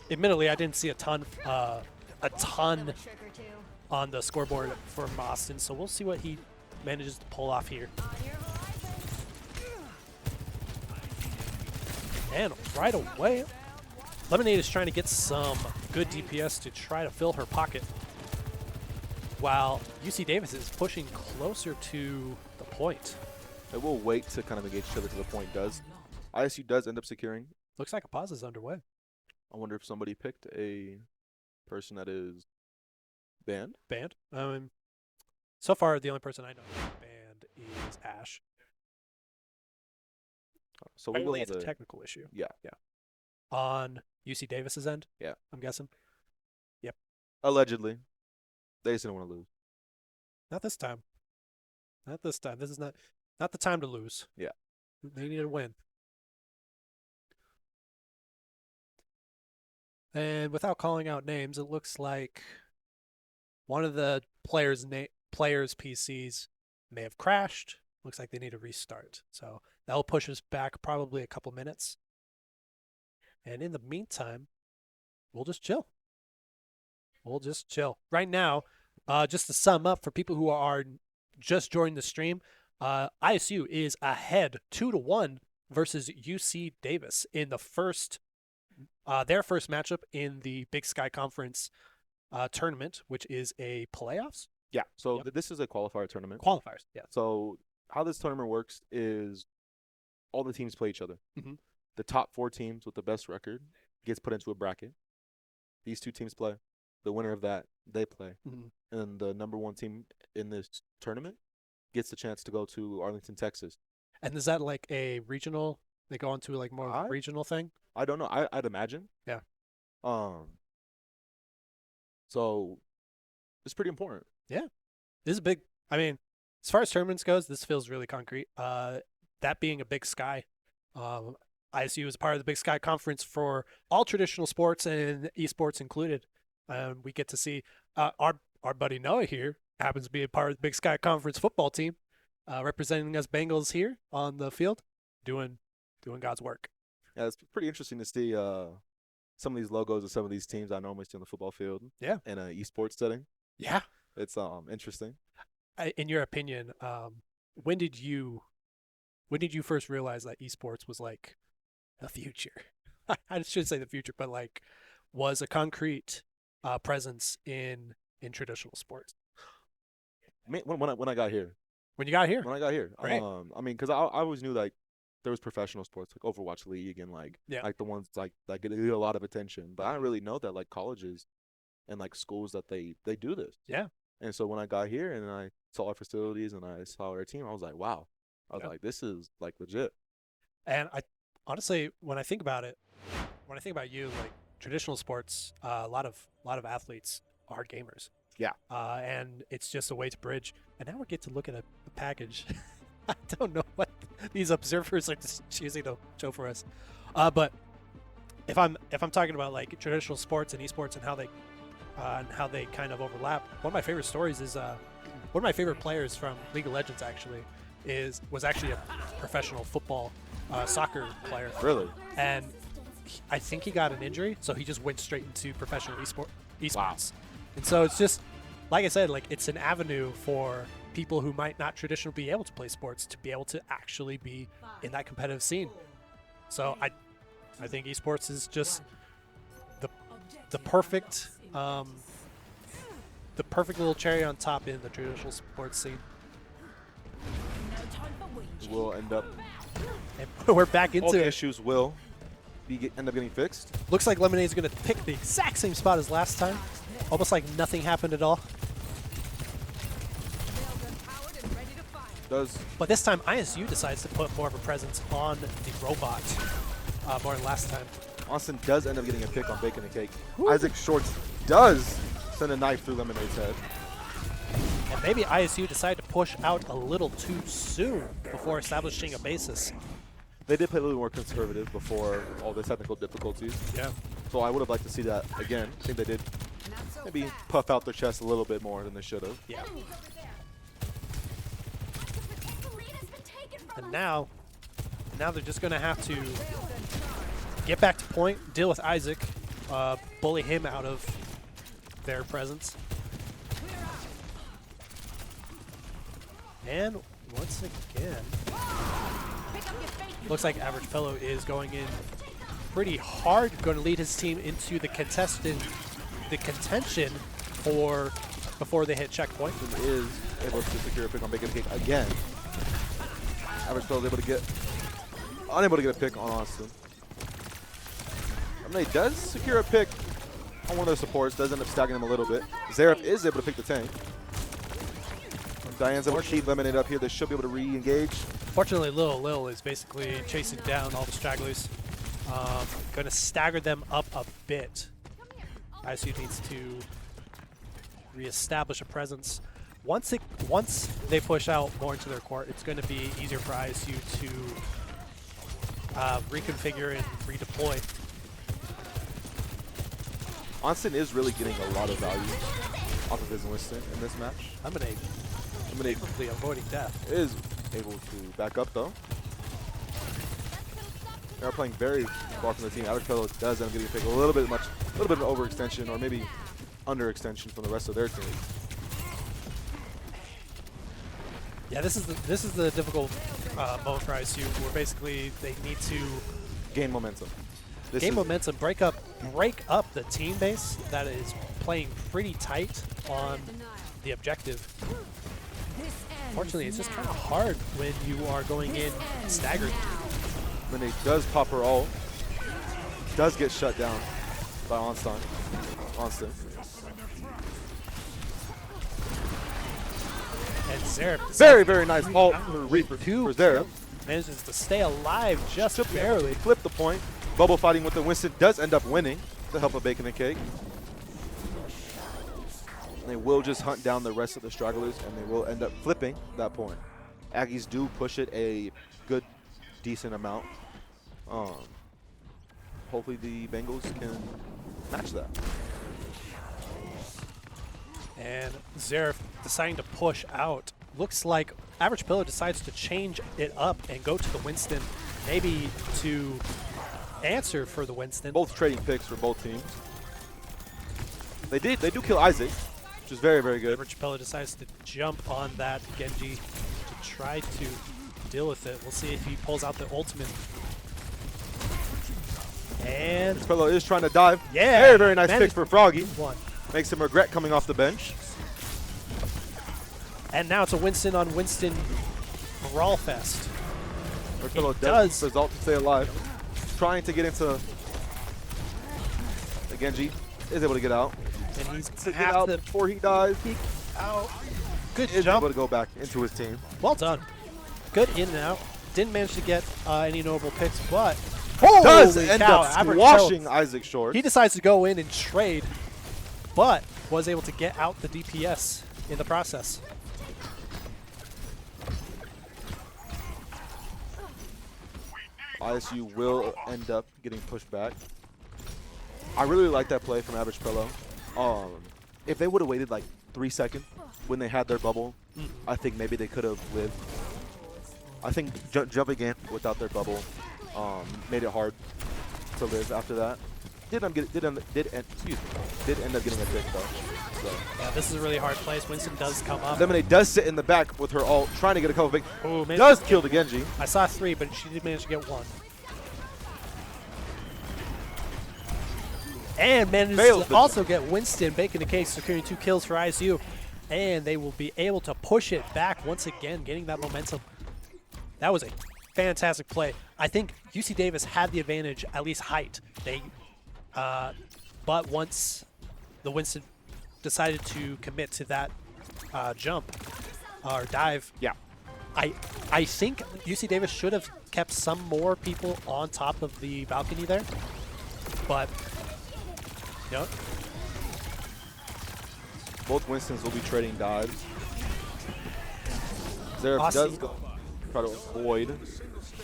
Speaker 1: Admittedly, I didn't see a ton
Speaker 4: Of a trick or two.
Speaker 1: on the scoreboard for Austin, so we'll see what he manages to pull off here.
Speaker 4: On your horizon.
Speaker 1: And right away, Lemonade is trying to get some good DPS to try to fill her pocket, while UC Davis is pushing closer to the point.
Speaker 2: They will wait to kind of engage each other till the point does. ISU does end up securing.
Speaker 1: Looks like a pause is underway.
Speaker 2: I wonder if somebody picked a person that is banned.
Speaker 1: Banned. So far, the only person I know banned is Ash.
Speaker 2: So we will
Speaker 1: Apparently,
Speaker 2: have
Speaker 1: it's a
Speaker 2: the
Speaker 1: technical issue.
Speaker 2: yeah.
Speaker 1: On UC Davis's end.
Speaker 2: Yeah.
Speaker 1: I'm guessing.
Speaker 2: Allegedly, they just didn't want to lose.
Speaker 1: Not this time. Not this time. This is not the time to lose.
Speaker 2: Yeah.
Speaker 1: They need to win. And without calling out names, it looks like one of the players' PCs may have crashed. Looks like they need a restart. So that'll push us back probably a couple minutes. And in the meantime, we'll just chill. Right now, just to sum up for people who are just joining the stream, ISU is ahead 2-1 versus UC Davis in the their first matchup in the Big Sky Conference tournament, which is a playoffs
Speaker 2: Yeah. So
Speaker 1: Yep.
Speaker 2: this is a qualifier tournament.
Speaker 1: qualifiers. Yeah.
Speaker 2: So how this tournament works is all the teams play each other.
Speaker 1: Mhm.
Speaker 2: The top 4 teams with the best record gets put into a bracket. These 2 teams play. The winner of that, they play.
Speaker 1: Mhm.
Speaker 2: And then the number 1 team in this tournament gets the chance to go to Arlington, Texas.
Speaker 1: And is that like a regional? They go into like more of a regional thing.
Speaker 2: I don't know. I'd imagine.
Speaker 1: Yeah.
Speaker 2: So it's pretty important.
Speaker 1: This is big. I mean, as far as tournaments goes, this feels really concrete. That being a Big Sky, ISU is part of the Big Sky Conference for all traditional sports and esports included. We get to see our buddy Noah here happens to be a part of the Big Sky Conference football team, representing us Bengals here on the field, doing God's work.
Speaker 2: Yeah, it's pretty interesting to see some of these logos of some of these teams I normally see on the football field.
Speaker 1: Yeah.
Speaker 2: In an esports setting.
Speaker 1: Yeah.
Speaker 2: It's interesting.
Speaker 1: In your opinion, when did you first realize that esports was like the future? I shouldn't say the future, but like was a concrete presence in traditional sports
Speaker 2: When I got here,
Speaker 1: when you got here.
Speaker 2: when I got here,
Speaker 1: Right.
Speaker 2: I mean, because I always knew like there was professional sports like Overwatch League and
Speaker 1: Yeah.
Speaker 2: like the ones like that get a lot of attention, but I didn't really know that like colleges and like schools that they do this.
Speaker 1: Yeah.
Speaker 2: And so when I got here and I saw our facilities and I saw our team, I was like, wow. I was
Speaker 1: Yeah.
Speaker 2: like, this is like legit.
Speaker 1: And I honestly, when I think about it, when I think about you, like traditional sports, a lot of athletes are gamers.
Speaker 2: Yeah.
Speaker 1: And it's just a way to bridge. And now we get to look at a package. I don't know what these observers are just choosing to show for us. But if I'm talking about like traditional sports and esports and how they kind of overlap, one of my favorite stories is one of my favorite players from League of Legends actually was actually a professional football soccer player.
Speaker 2: Really?
Speaker 1: And I think he got an injury, so he just went straight into professional esports.
Speaker 2: Wow.
Speaker 1: And so it's just, like I said, like it's an avenue for people who might not traditionally be able to play sports to be able to actually be in that competitive scene. So I think esports is just the perfect little cherry on top in the traditional sports scene.
Speaker 2: We'll end up
Speaker 1: And we're back
Speaker 2: all
Speaker 1: into
Speaker 2: the
Speaker 1: it.
Speaker 2: issues will end up getting fixed.
Speaker 1: Looks like Lemonade's going to pick the exact same spot as last time. Almost like nothing happened at all.
Speaker 2: Does
Speaker 1: But this time, ISU decides to put more of a presence on the robot more than last time.
Speaker 2: Austin does end up getting a pick on Bacon and Cake. Isaac Shorts does send a knife through Lemonade's head.
Speaker 1: And maybe ISU decided to push out a little too soon before establishing a basis.
Speaker 2: They did play a little more conservative before all the technical difficulties.
Speaker 1: Yeah.
Speaker 2: So I would have liked to see that again. I think they did maybe puff out their chest a little bit more than they should have.
Speaker 1: Yeah. And now they're just going to have to get back to point, deal with Isaac, bully him out of their presence. And once again, looks like Average Fellow is going in pretty hard, going to lead his team into the contention for before they hit checkpoint.
Speaker 2: And is able to secure a pick on Bacon and Cake again. Average Fellow is unable to get a pick on Austin. I mean, he does secure a pick on one of their supports, does end up stacking him a little bit. Zareth is able to pick the tank. Diane's able to keep Lemonade up here. They should be able to re-engage.
Speaker 1: Fortunately, Lil is basically chasing down all the stragglers. Going to stagger them up a bit. ISU needs to reestablish a presence. Once they push out more into their court, it's going to be easier for ISU to reconfigure and redeploy.
Speaker 2: Austin is really getting a lot of value off of his Winston in this match.
Speaker 1: Lemonade completely avoiding death.
Speaker 2: Is able to back up though. They're playing very far from the team. Average Fellow does end up getting a pick a little bit of an overextension or maybe underextension from the rest of their team.
Speaker 1: Yeah, this is the difficult moment for ISU, where basically they need to
Speaker 2: Gain momentum. This
Speaker 1: gain
Speaker 2: is-
Speaker 1: momentum, break up the team base that is playing pretty tight on the objective. Fortunately, it's just kind of hard when you are going in staggered.
Speaker 2: When he does pop her ult, does get shut down by Austin.
Speaker 1: And Zareth
Speaker 2: Very, very nice ult for
Speaker 1: Reaper
Speaker 2: Zareth.
Speaker 1: manages to stay alive just barely.
Speaker 2: Flip the point. Bubble fighting with the Winston does end up winning with the help of Bacon and Cake. And they will just hunt down the rest of the stragglers, and they will end up flipping that point. Aggies do push it a good, decent amount. Hopefully the Bengals can match that.
Speaker 1: And Zareth deciding to push out. Looks like Average Pillow decides to change it up and go to the Winston, maybe to answer for the Winston.
Speaker 2: Both trading picks for both teams. They do kill Isaac, which is very, very good.
Speaker 1: Average Pillow decides to jump on that Genji to try to deal with it. We'll see if he pulls out the ultimate. And
Speaker 2: This fellow is trying to dive.
Speaker 1: yeah,
Speaker 2: Very, very nice pick
Speaker 1: managed
Speaker 2: for Froggy.
Speaker 1: one.
Speaker 2: Makes him regret coming off the bench.
Speaker 1: And now it's a Winston on Winston brawl fest.
Speaker 2: This fellow
Speaker 1: does.
Speaker 2: does result to stay alive. Trying to get into the Genji. Is able to get out.
Speaker 1: And he's
Speaker 2: To get
Speaker 1: have
Speaker 2: out
Speaker 1: to
Speaker 2: before he dies.
Speaker 1: peek out. Good
Speaker 2: Is
Speaker 1: jump.
Speaker 2: able to go back into his team.
Speaker 1: Well done. Good in and out. Didn't manage to get any notable picks, but
Speaker 2: Does
Speaker 1: holy
Speaker 2: end
Speaker 1: cow,
Speaker 2: up
Speaker 1: Average
Speaker 2: squashing
Speaker 1: Pello.
Speaker 2: Isaac short.
Speaker 1: He decides to go in and trade, but was able to get out the DPS in the process.
Speaker 2: ISU will end up getting pushed back. I really like that play from Average Pello. If they would have waited like 3 seconds when they had their bubble, I think maybe they could have lived. I think jumping in without their bubble made it hard to live after that. Did end up getting a pick though. So.
Speaker 1: Yeah, this is a really hard place. Winston does come up.
Speaker 2: Lemonade does sit in the back with her ult, trying to get a couple big.
Speaker 1: Ooh, man.
Speaker 2: Does kill the Genji.
Speaker 1: I saw 3, but she did manage to get 1. And manages
Speaker 2: Fails
Speaker 1: to
Speaker 2: the
Speaker 1: also get Winston, baking the case, securing 2 kills for ISU. And they will be able to push it back once again, getting that momentum. That was a fantastic play. I think UC Davis had the advantage, at least height. But once the Winston decided to commit to that jump or dive,
Speaker 2: Yeah.
Speaker 1: I think UC Davis should have kept some more people on top of the balcony there. But, you know,
Speaker 2: Both Winstons will be trading dives. Zeref
Speaker 1: Austin.
Speaker 2: does go try to avoid.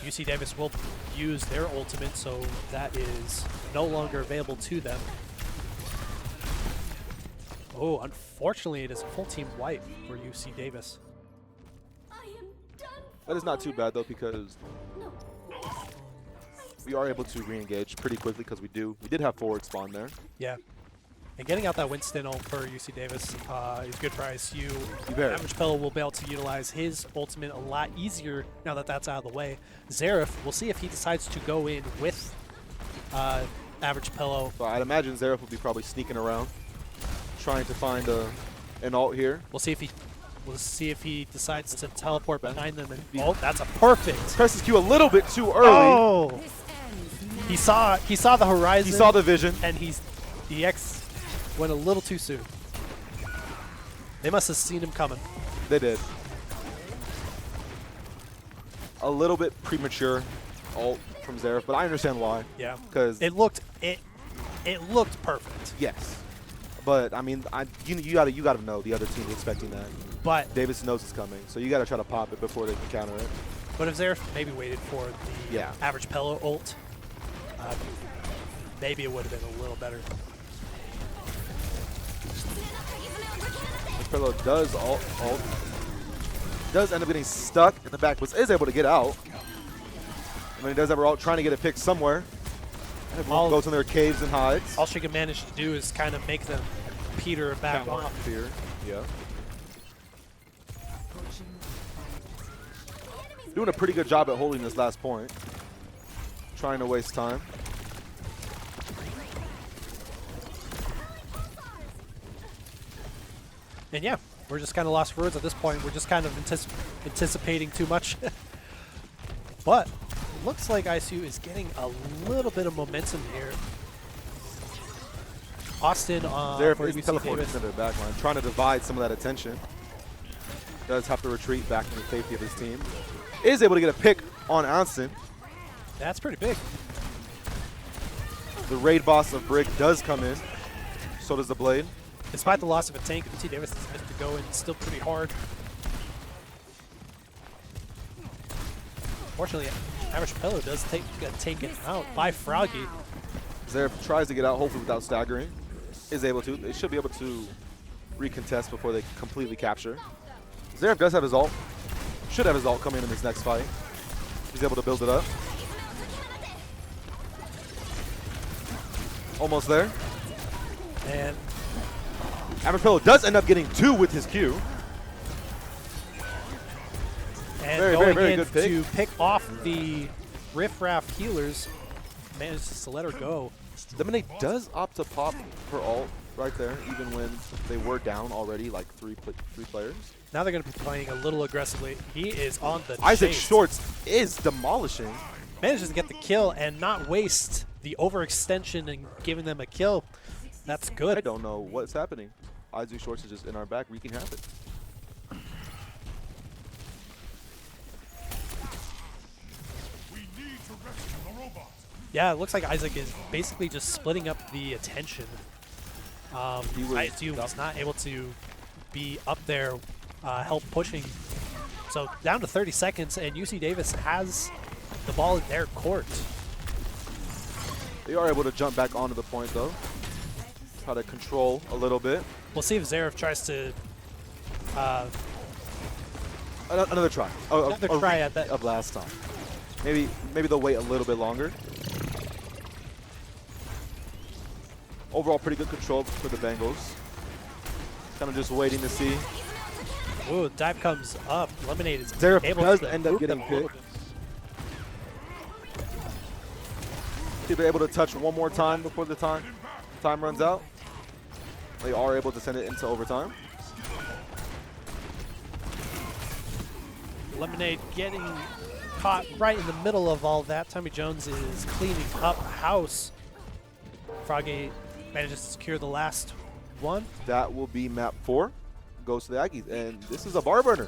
Speaker 1: UC Davis will use their ultimate, so that is no longer available to them. Oh, unfortunately, it is a full team wipe for UC Davis.
Speaker 2: That is not too bad though, because we are able to re-engage pretty quickly because we did have forward spawn there.
Speaker 1: Yeah. And getting out that Winston ult for UC Davis is good for ISU.
Speaker 2: Very.
Speaker 1: Average Pello will be able to utilize his ultimate a lot easier now that that's out of the way. Zeref, we'll see if he decides to go in with Average Pello.
Speaker 2: So I'd imagine Zeref will be probably sneaking around, trying to find an ult here.
Speaker 1: We'll see if he decides to teleport behind them. And oh, that's a perfect.
Speaker 2: Presses Q a little bit too early.
Speaker 1: Oh, he saw the horizon.
Speaker 2: He saw the vision.
Speaker 1: and the X went a little too soon. They must have seen him coming.
Speaker 2: They did. A little bit premature ult from Zeref, but I understand why.
Speaker 1: Yeah,
Speaker 2: Because
Speaker 1: it looked perfect.
Speaker 2: yes, but I mean, you gotta know the other team's expecting that.
Speaker 1: But
Speaker 2: Davis knows it's coming, so you gotta try to pop it before they can counter it.
Speaker 1: if Zeref maybe waited for the
Speaker 2: Yeah.
Speaker 1: Average Pello ult, maybe it would have been a little better.
Speaker 2: This fellow does ult. Does end up getting stuck in the back, but is able to get out. And then he does have her ult, trying to get a pick somewhere.
Speaker 1: All-
Speaker 2: Goes in their caves and hides.
Speaker 1: All she can manage to do is kind of make them peter back
Speaker 2: Counter
Speaker 1: off.
Speaker 2: fear. Yeah. Doing a pretty good job at holding this last point. Trying to waste time.
Speaker 1: And yeah, we're just kind of lost for words at this point. We're just kind of anticipating too much. But looks like ISU is getting a little bit of momentum here. Austin
Speaker 2: Zeref
Speaker 1: for
Speaker 2: is
Speaker 1: UC
Speaker 2: teleporting
Speaker 1: Davis.
Speaker 2: into their backline, trying to divide some of that attention. Does have to retreat back to the safety of his team. Is able to get a pick on Anson.
Speaker 1: That's pretty big.
Speaker 2: The raid boss of Brig does come in. So does the Blade.
Speaker 1: Despite the loss of a tank, UC Davis is meant to go in still pretty hard. Fortunately, Average Pello does get taken out by Froggy.
Speaker 2: Zeref tries to get out, hopefully without staggering. Is able to. They should be able to recontest before they completely capture. Zeref does have his ult. Should have his ult coming in this next fight. He's able to build it up. Almost there.
Speaker 1: And
Speaker 2: Average Pello does end up getting 2 with his Q.
Speaker 1: And
Speaker 2: Very,
Speaker 1: going
Speaker 2: very
Speaker 1: in
Speaker 2: good pick.
Speaker 1: to pick off the Riff Raff healers manages to let her go.
Speaker 2: Lemonade does opt to pop her ult right there, even when they were down already, like three players.
Speaker 1: Now they're going to be playing a little aggressively. He is on the
Speaker 2: Isaac
Speaker 1: chase.
Speaker 2: Shorts is demolishing.
Speaker 1: Manages to get the kill and not waste the overextension and giving them a kill. That's good.
Speaker 2: I don't know what's happening. Isaac Shorts is just in our back wreaking havoc.
Speaker 1: Yeah, it looks like Isaac is basically just splitting up the attention. ISU was not able to be up there, help pushing. So down to 30 seconds, and UC Davis has the ball in their court.
Speaker 2: They are able to jump back onto the point, though. Try to control a little bit.
Speaker 1: We'll see if Zaref tries to...
Speaker 2: Another try.
Speaker 1: Another try at that.
Speaker 2: Of last time. Maybe they'll wait a little bit longer. Overall, pretty good control for the Bengals. Kind of just waiting to see.
Speaker 1: Ooh, dive comes up. Lemonade is
Speaker 2: Zaref
Speaker 1: able
Speaker 2: does
Speaker 1: to
Speaker 2: end up
Speaker 1: move
Speaker 2: getting
Speaker 1: them
Speaker 2: picked.
Speaker 1: over.
Speaker 2: See if they're able to touch one more time before the time runs out. They are able to send it into overtime.
Speaker 1: Lemonade getting caught right in the middle of all that. Tommy Jones is cleaning up house. Froggy manages to secure the last one.
Speaker 2: That will be map 4. Goes to the Aggies. And this is a bar burner.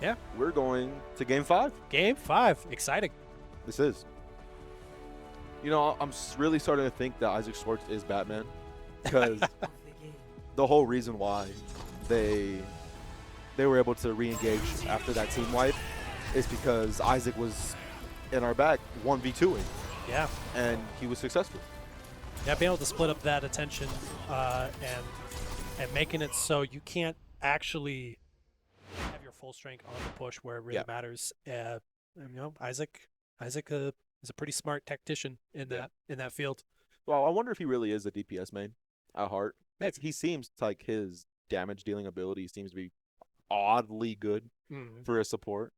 Speaker 1: Yeah.
Speaker 2: We're going to game 5.
Speaker 1: Game 5. Exciting.
Speaker 2: This is. You know, I'm really starting to think that Isaac Schwartz is Batman. Because the whole reason why they were able to re-engage after that team wipe is because Isaac was in our back 1v2ing.
Speaker 1: Yeah.
Speaker 2: And he was successful.
Speaker 1: Yeah, being able to split up that attention and making it so you can't actually have your full strength on the push where it really matters. And, you know, Isaac is a pretty smart tactician in that field.
Speaker 2: Well, I wonder if he really is a DPS main at heart.
Speaker 1: Maybe.
Speaker 2: He seems like his damage dealing ability seems to be oddly good for a support.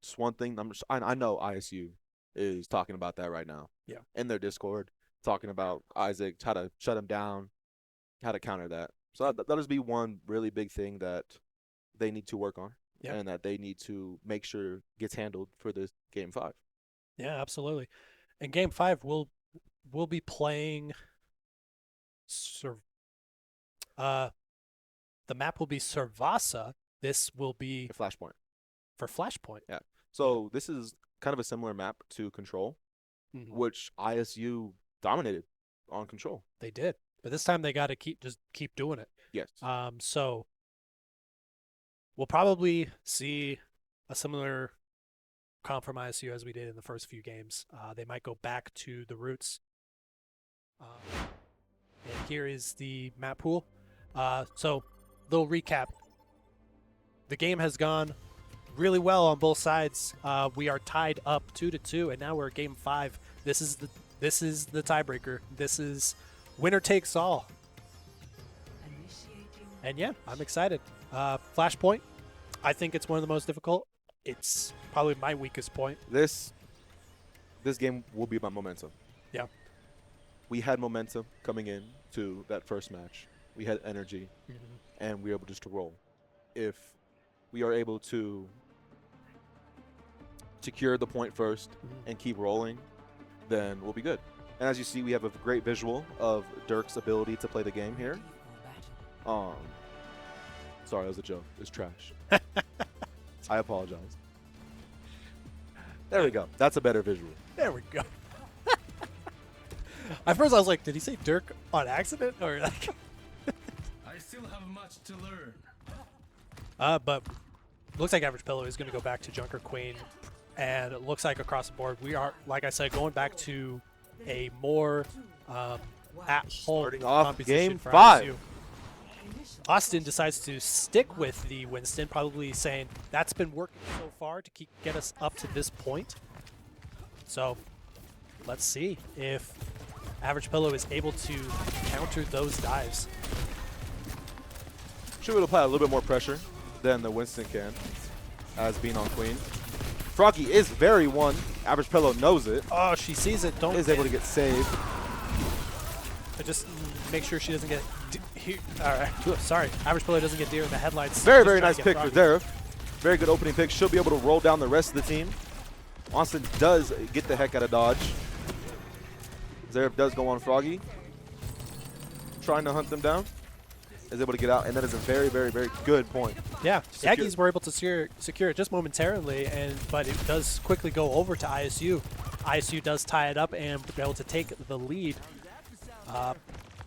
Speaker 2: Just one thing I know ISU is talking about that right now.
Speaker 1: Yeah.
Speaker 2: In their Discord, talking about Isaac, how to shut him down, how to counter that. So that'll just be one really big thing that they need to work on and that they need to make sure gets handled for this game 5.
Speaker 1: Yeah, absolutely. And game 5 we'll be playing the map will be Servasa. This will be
Speaker 2: Flashpoint.
Speaker 1: For Flashpoint.
Speaker 2: Yeah. So this is kind of a similar map to Control, which ISU dominated on Control.
Speaker 1: They did. But this time they got to keep doing it.
Speaker 2: Yes.
Speaker 1: So we'll probably see a similar comp from ISU as we did in the first few games. They might go back to the roots. And here is the map pool. So little recap. The game has gone really well on both sides. We are tied up 2-2, and now we're at game 5. This is the tiebreaker. This is winner takes all. And yeah, I'm excited. Flashpoint, I think it's one of the most difficult. It's probably my weakest point.
Speaker 2: This game will be about momentum.
Speaker 1: Yeah.
Speaker 2: We had momentum coming in to that first match. We had energy, and we were able just to roll. If we are able to secure the point first and keep rolling, then we'll be good. And as you see, we have a great visual of Dirk's ability to play the game here. Sorry, that was a joke. It's trash. I apologize. There we go. That's a better visual.
Speaker 1: There we go. At first I was like, did he say Dirk on accident? Or like
Speaker 5: I still have much to learn.
Speaker 1: But looks like Average Pillow is going to go back to Junker Queen. And it looks like across the board, we are, like I said, going back to a more at-home composition
Speaker 2: game
Speaker 1: for
Speaker 2: 5.
Speaker 1: ISU. Austin decides to stick with the Winston, probably saying that's been working so far to get us up to this point. So let's see if Average Pillow is able to counter those dives.
Speaker 2: Should apply a little bit more pressure than the Winston can, as being on Queen. Froggy is very one. Average Pillow knows it.
Speaker 1: Oh, she sees it. Don't
Speaker 2: Is able to get saved.
Speaker 1: just make sure she doesn't get. All right. Sorry, Average Pillow doesn't get deer in the headlights.
Speaker 2: Very,
Speaker 1: Just
Speaker 2: very
Speaker 1: trying
Speaker 2: nice
Speaker 1: to
Speaker 2: pick
Speaker 1: get
Speaker 2: for
Speaker 1: Froggy.
Speaker 2: Zareth. Very good opening pick. She'll be able to roll down the rest of the team. Austin does get the heck out of dodge. Zareth does go on Froggy. Trying to hunt them down. Is able to get out, and that is a very, very, very good point.
Speaker 1: Yeah,
Speaker 2: Secure.
Speaker 1: Aggies were able to secure it just momentarily, but it does quickly go over to ISU. ISU does tie it up and be able to take the lead.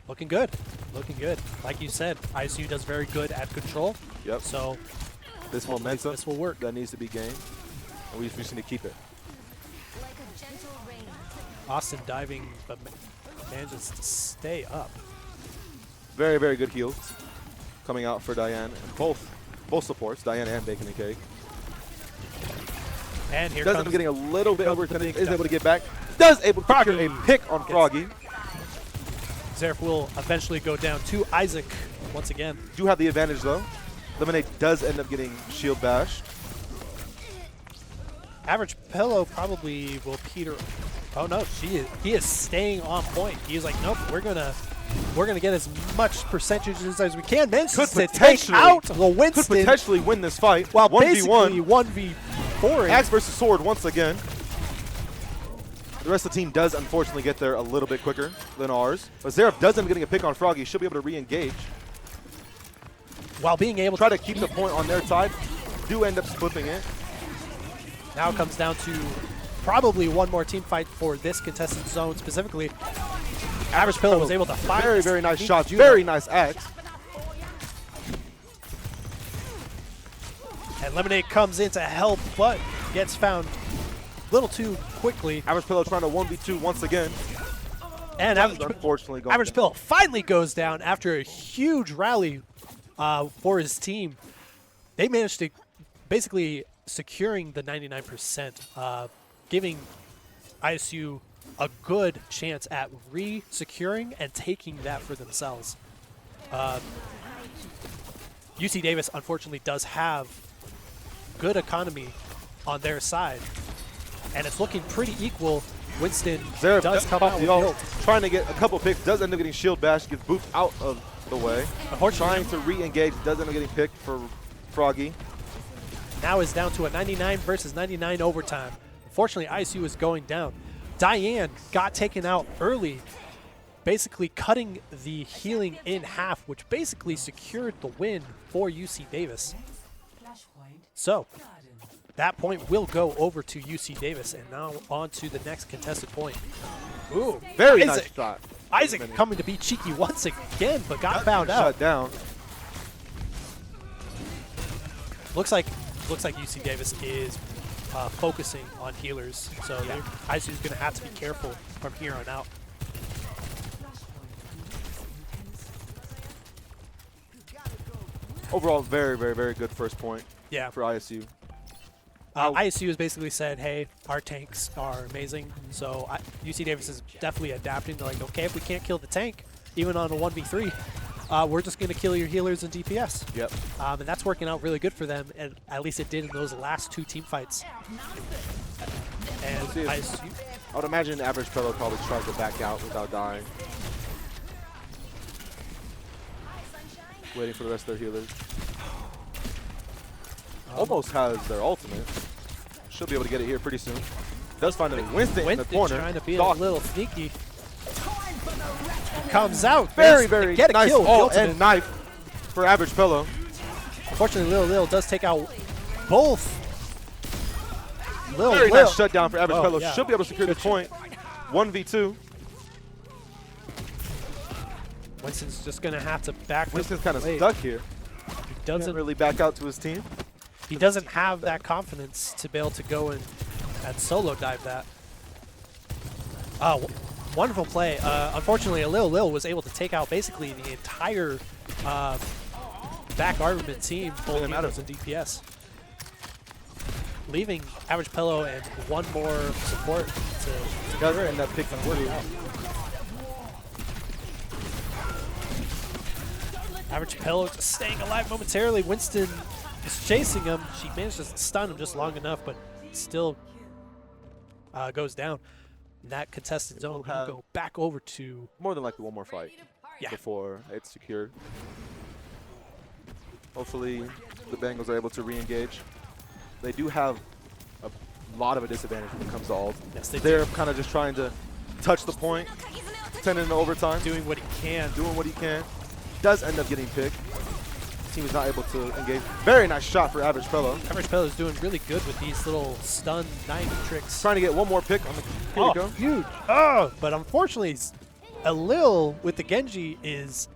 Speaker 1: Looking good. Looking good. Like you said, ISU does very good at control.
Speaker 2: Yep.
Speaker 1: So
Speaker 2: This
Speaker 1: hopefully
Speaker 2: momentum
Speaker 1: this will work.
Speaker 2: that needs to be gained, and we just need to keep it.
Speaker 4: Like a gentle rain.
Speaker 1: Austin diving, but manages to stay up.
Speaker 2: Very, very good heals coming out for Diane. Both supports, Diane and Bacon and Cake.
Speaker 1: And here
Speaker 2: Does end
Speaker 1: comes
Speaker 2: up getting a little bit
Speaker 1: comes
Speaker 2: over,
Speaker 1: the big
Speaker 2: is able
Speaker 1: guy.
Speaker 2: to get back. Does able to secure a pick on Froggy.
Speaker 1: Zareth will eventually go down to Isaac once again.
Speaker 2: Do have the advantage though. Lemonade does end up getting shield bashed.
Speaker 1: Average Pillow probably will peter. Oh no, he is staying on point. He's like, nope, we're gonna get as much percentages as we can. Manages
Speaker 2: Could
Speaker 1: to take
Speaker 2: potentially-
Speaker 1: out the
Speaker 2: Could
Speaker 1: Winston
Speaker 2: potentially win this fight.
Speaker 1: while
Speaker 2: 1v1.
Speaker 1: basically 1v4.
Speaker 2: Axe versus Sword once again. The rest of the team does unfortunately get there a little bit quicker than ours. But Zareth does end up getting a pick on Froggy. She'll be able to re-engage.
Speaker 1: While being able
Speaker 2: Try to keep the point on their side. Do end up flipping it.
Speaker 1: now it comes down to probably one more team fight for this contested zone specifically. Average Pillow was able to find
Speaker 2: Very, very nice
Speaker 1: Sneak
Speaker 2: shots.
Speaker 1: Judo.
Speaker 2: Very nice axe.
Speaker 1: And Lemonade comes in to help, but gets found a little too quickly.
Speaker 2: Average Pillow trying to 1v2 once again.
Speaker 1: And
Speaker 2: Unfortunately going
Speaker 1: Average
Speaker 2: down.
Speaker 1: Pillow finally goes down after a huge rally for his team. They managed to basically securing the 99%, giving ISU a good chance at re-securing and taking that for themselves. UC Davis, unfortunately, does have good economy on their side, and it's looking pretty equal. Winston
Speaker 2: Zareth
Speaker 1: does come
Speaker 2: pop
Speaker 1: out
Speaker 2: the
Speaker 1: with
Speaker 2: ult,
Speaker 1: guilt.
Speaker 2: trying to get a couple picks, does end up getting shield bashed, gets booped out of the way.
Speaker 1: Unfortunately,
Speaker 2: Trying to re-engage, does end up getting picked for Froggy.
Speaker 1: now is down to a 99 versus 99 overtime. Unfortunately, ISU is going down. Diane got taken out early, basically cutting the healing in half, which basically secured the win for UC Davis.
Speaker 3: Flashpoint
Speaker 1: So
Speaker 3: garden.
Speaker 1: that point will go over to UC Davis, and now on to the next contested point. Ooh,
Speaker 2: Very nice
Speaker 1: Isaac.
Speaker 2: shot.
Speaker 1: Isaac coming to be cheeky once again, but got found out.
Speaker 2: Shut down.
Speaker 1: Looks like UC Davis is focusing on healers, so ISU is going to have to be careful from here on out.
Speaker 2: Overall, very, very, very good first point
Speaker 1: Yeah,
Speaker 2: for ISU.
Speaker 1: ISU has basically said, hey, our tanks are amazing, so UC Davis is definitely adapting. They're like, okay, if we can't kill the tank, even on a 1v3, we're just going to kill your healers and DPS.
Speaker 2: Yep.
Speaker 1: And that's working out really good for them, and at least it did in those last two team fights. And
Speaker 2: see if-
Speaker 1: ISU,
Speaker 2: I would imagine Average Pillow probably tried to back out without dying. Waiting for the rest of their healers. Almost has their ultimate. Should be able to get it here pretty soon. Does find a Winston in the corner.
Speaker 1: trying to be
Speaker 2: Stalk.
Speaker 1: a little sneaky. Comes out.
Speaker 2: Very,
Speaker 1: Managed to
Speaker 2: very
Speaker 1: get a
Speaker 2: nice
Speaker 1: kill. with the
Speaker 2: ult
Speaker 1: ultimate.
Speaker 2: and knife for Average Pillow.
Speaker 1: Unfortunately, Lil does take out both.
Speaker 2: Very nice shutdown for Average
Speaker 1: Oh,
Speaker 2: Pillow.
Speaker 1: yeah.
Speaker 2: Should be able to secure this point. 1v2.
Speaker 1: Winston's just going to have to back.
Speaker 2: Winston's kind of
Speaker 1: Wait,
Speaker 2: stuck here.
Speaker 1: He
Speaker 2: Doesn't
Speaker 1: doesn't
Speaker 2: really back out to his team.
Speaker 1: He doesn't have that confidence to be able to go and solo dive that. Wonderful play. Unfortunately, Lil was able to take out basically the entire back armament team, both
Speaker 2: Didn't matter.
Speaker 1: healers and DPS. Leaving Average Pillow and one more support to
Speaker 2: Does end up picking
Speaker 1: work
Speaker 2: two.
Speaker 1: out. Average Pillow just staying alive momentarily. Winston is chasing him. She manages to stun him just long enough, but still goes down. And that contested zone will
Speaker 2: have-
Speaker 1: go back over to
Speaker 2: More than likely one more fight
Speaker 1: yeah.
Speaker 2: before it's secured. Hopefully the Bengals are able to re-engage. They do have a lot of a disadvantage when it comes to ult.
Speaker 1: Yes, they
Speaker 2: They're kind of just trying to touch the point, send it into overtime,
Speaker 1: doing what he can.
Speaker 2: doing what he can. Does end up getting picked. Team is not able to engage. Very nice shot for Average Fellow.
Speaker 1: Average Pello is doing really good with these little stun 90 tricks.
Speaker 2: Trying to get one more pick on the. Here we go.
Speaker 1: Huge. Oh, but unfortunately, Alil with the Genji is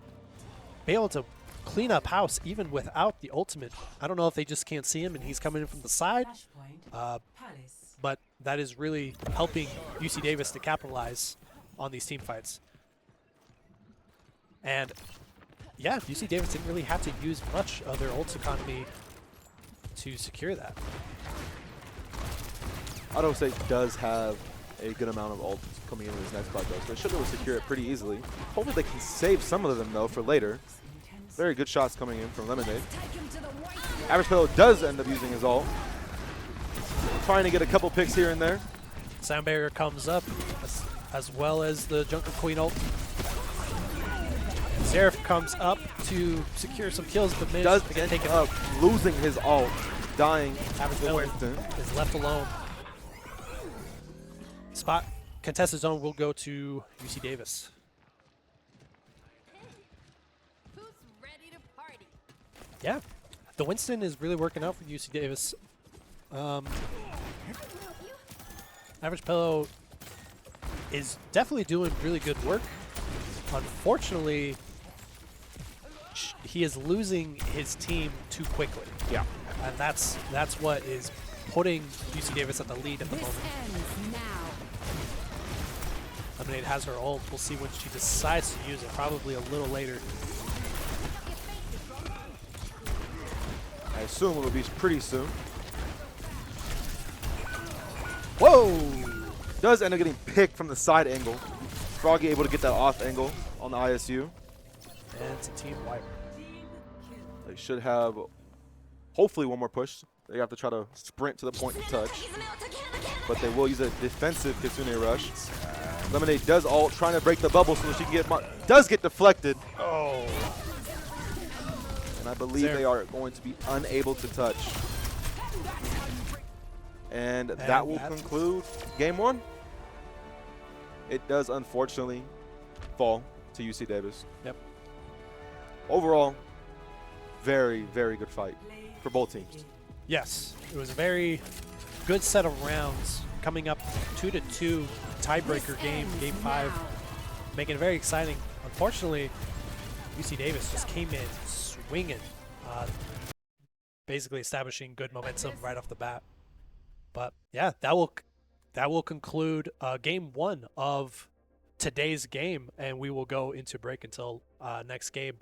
Speaker 1: able to clean up house even without the ultimate. I don't know if they just can't see him and he's coming in from the side,
Speaker 3: Flashpoint. Palace.
Speaker 1: but that is really helping UC Davis to capitalize on these team fights. And yeah, UC Davis didn't really have to use much of their ult economy to secure that.
Speaker 2: Idaho State does have a good amount of ults coming into this next fight, though, so they should be able to secure it pretty easily. Hopefully they can save some of them, though, for later.
Speaker 3: Intense.
Speaker 2: Very good shots coming in from Lemonade. Average Fellow does end up using his ult. Trying to get a couple picks here and there.
Speaker 1: Sound barrier comes up as well as the Junker Queen ult. Seraph comes up to secure some kills, but
Speaker 2: Does
Speaker 1: manages to get
Speaker 2: end
Speaker 1: taken
Speaker 2: up losing his ult, dying
Speaker 1: Average
Speaker 2: to
Speaker 1: Fellow
Speaker 2: Winston.
Speaker 1: is left alone. Spot contested zone will go to UC Davis.
Speaker 4: Who's ready to party?
Speaker 1: Yeah, the Winston is really working out for UC Davis. Average Pillow is definitely doing really good work. Unfortunately, he is losing his team too quickly.
Speaker 2: Yeah.
Speaker 1: And that's what is putting UC Davis at the lead at the
Speaker 4: This
Speaker 1: moment.
Speaker 4: ends now.
Speaker 1: Lemonade has her ult. We'll see when she decides to use it. Probably a little later.
Speaker 2: I assume it will be pretty soon.
Speaker 1: Whoa!
Speaker 2: Does end up getting picked from the side angle. Froggy able to get that off angle on the ISU.
Speaker 1: And it's a team wipe.
Speaker 2: They should have hopefully one more push. They have to try to sprint to the point to touch. But they will use a defensive Kitsune rush. Lemonade does ult, trying to break the bubble so that she can get does get deflected.
Speaker 1: Oh!
Speaker 2: And I believe they are going to be unable to touch. And that will conclude game one. It does unfortunately fall to UC Davis.
Speaker 1: Yep.
Speaker 2: Overall, very, very good fight for both teams.
Speaker 1: Yes, it was a very good set of rounds. Coming up 2-2 tiebreaker game, game 5, making it very exciting. Unfortunately, UC Davis just came in swinging, basically establishing good momentum right off the bat. But yeah, that will conclude game 1 of today's game, and we will go into break until next game.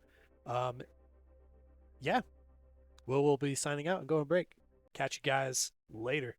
Speaker 1: Yeah, we'll be signing out and going break. Catch you guys later.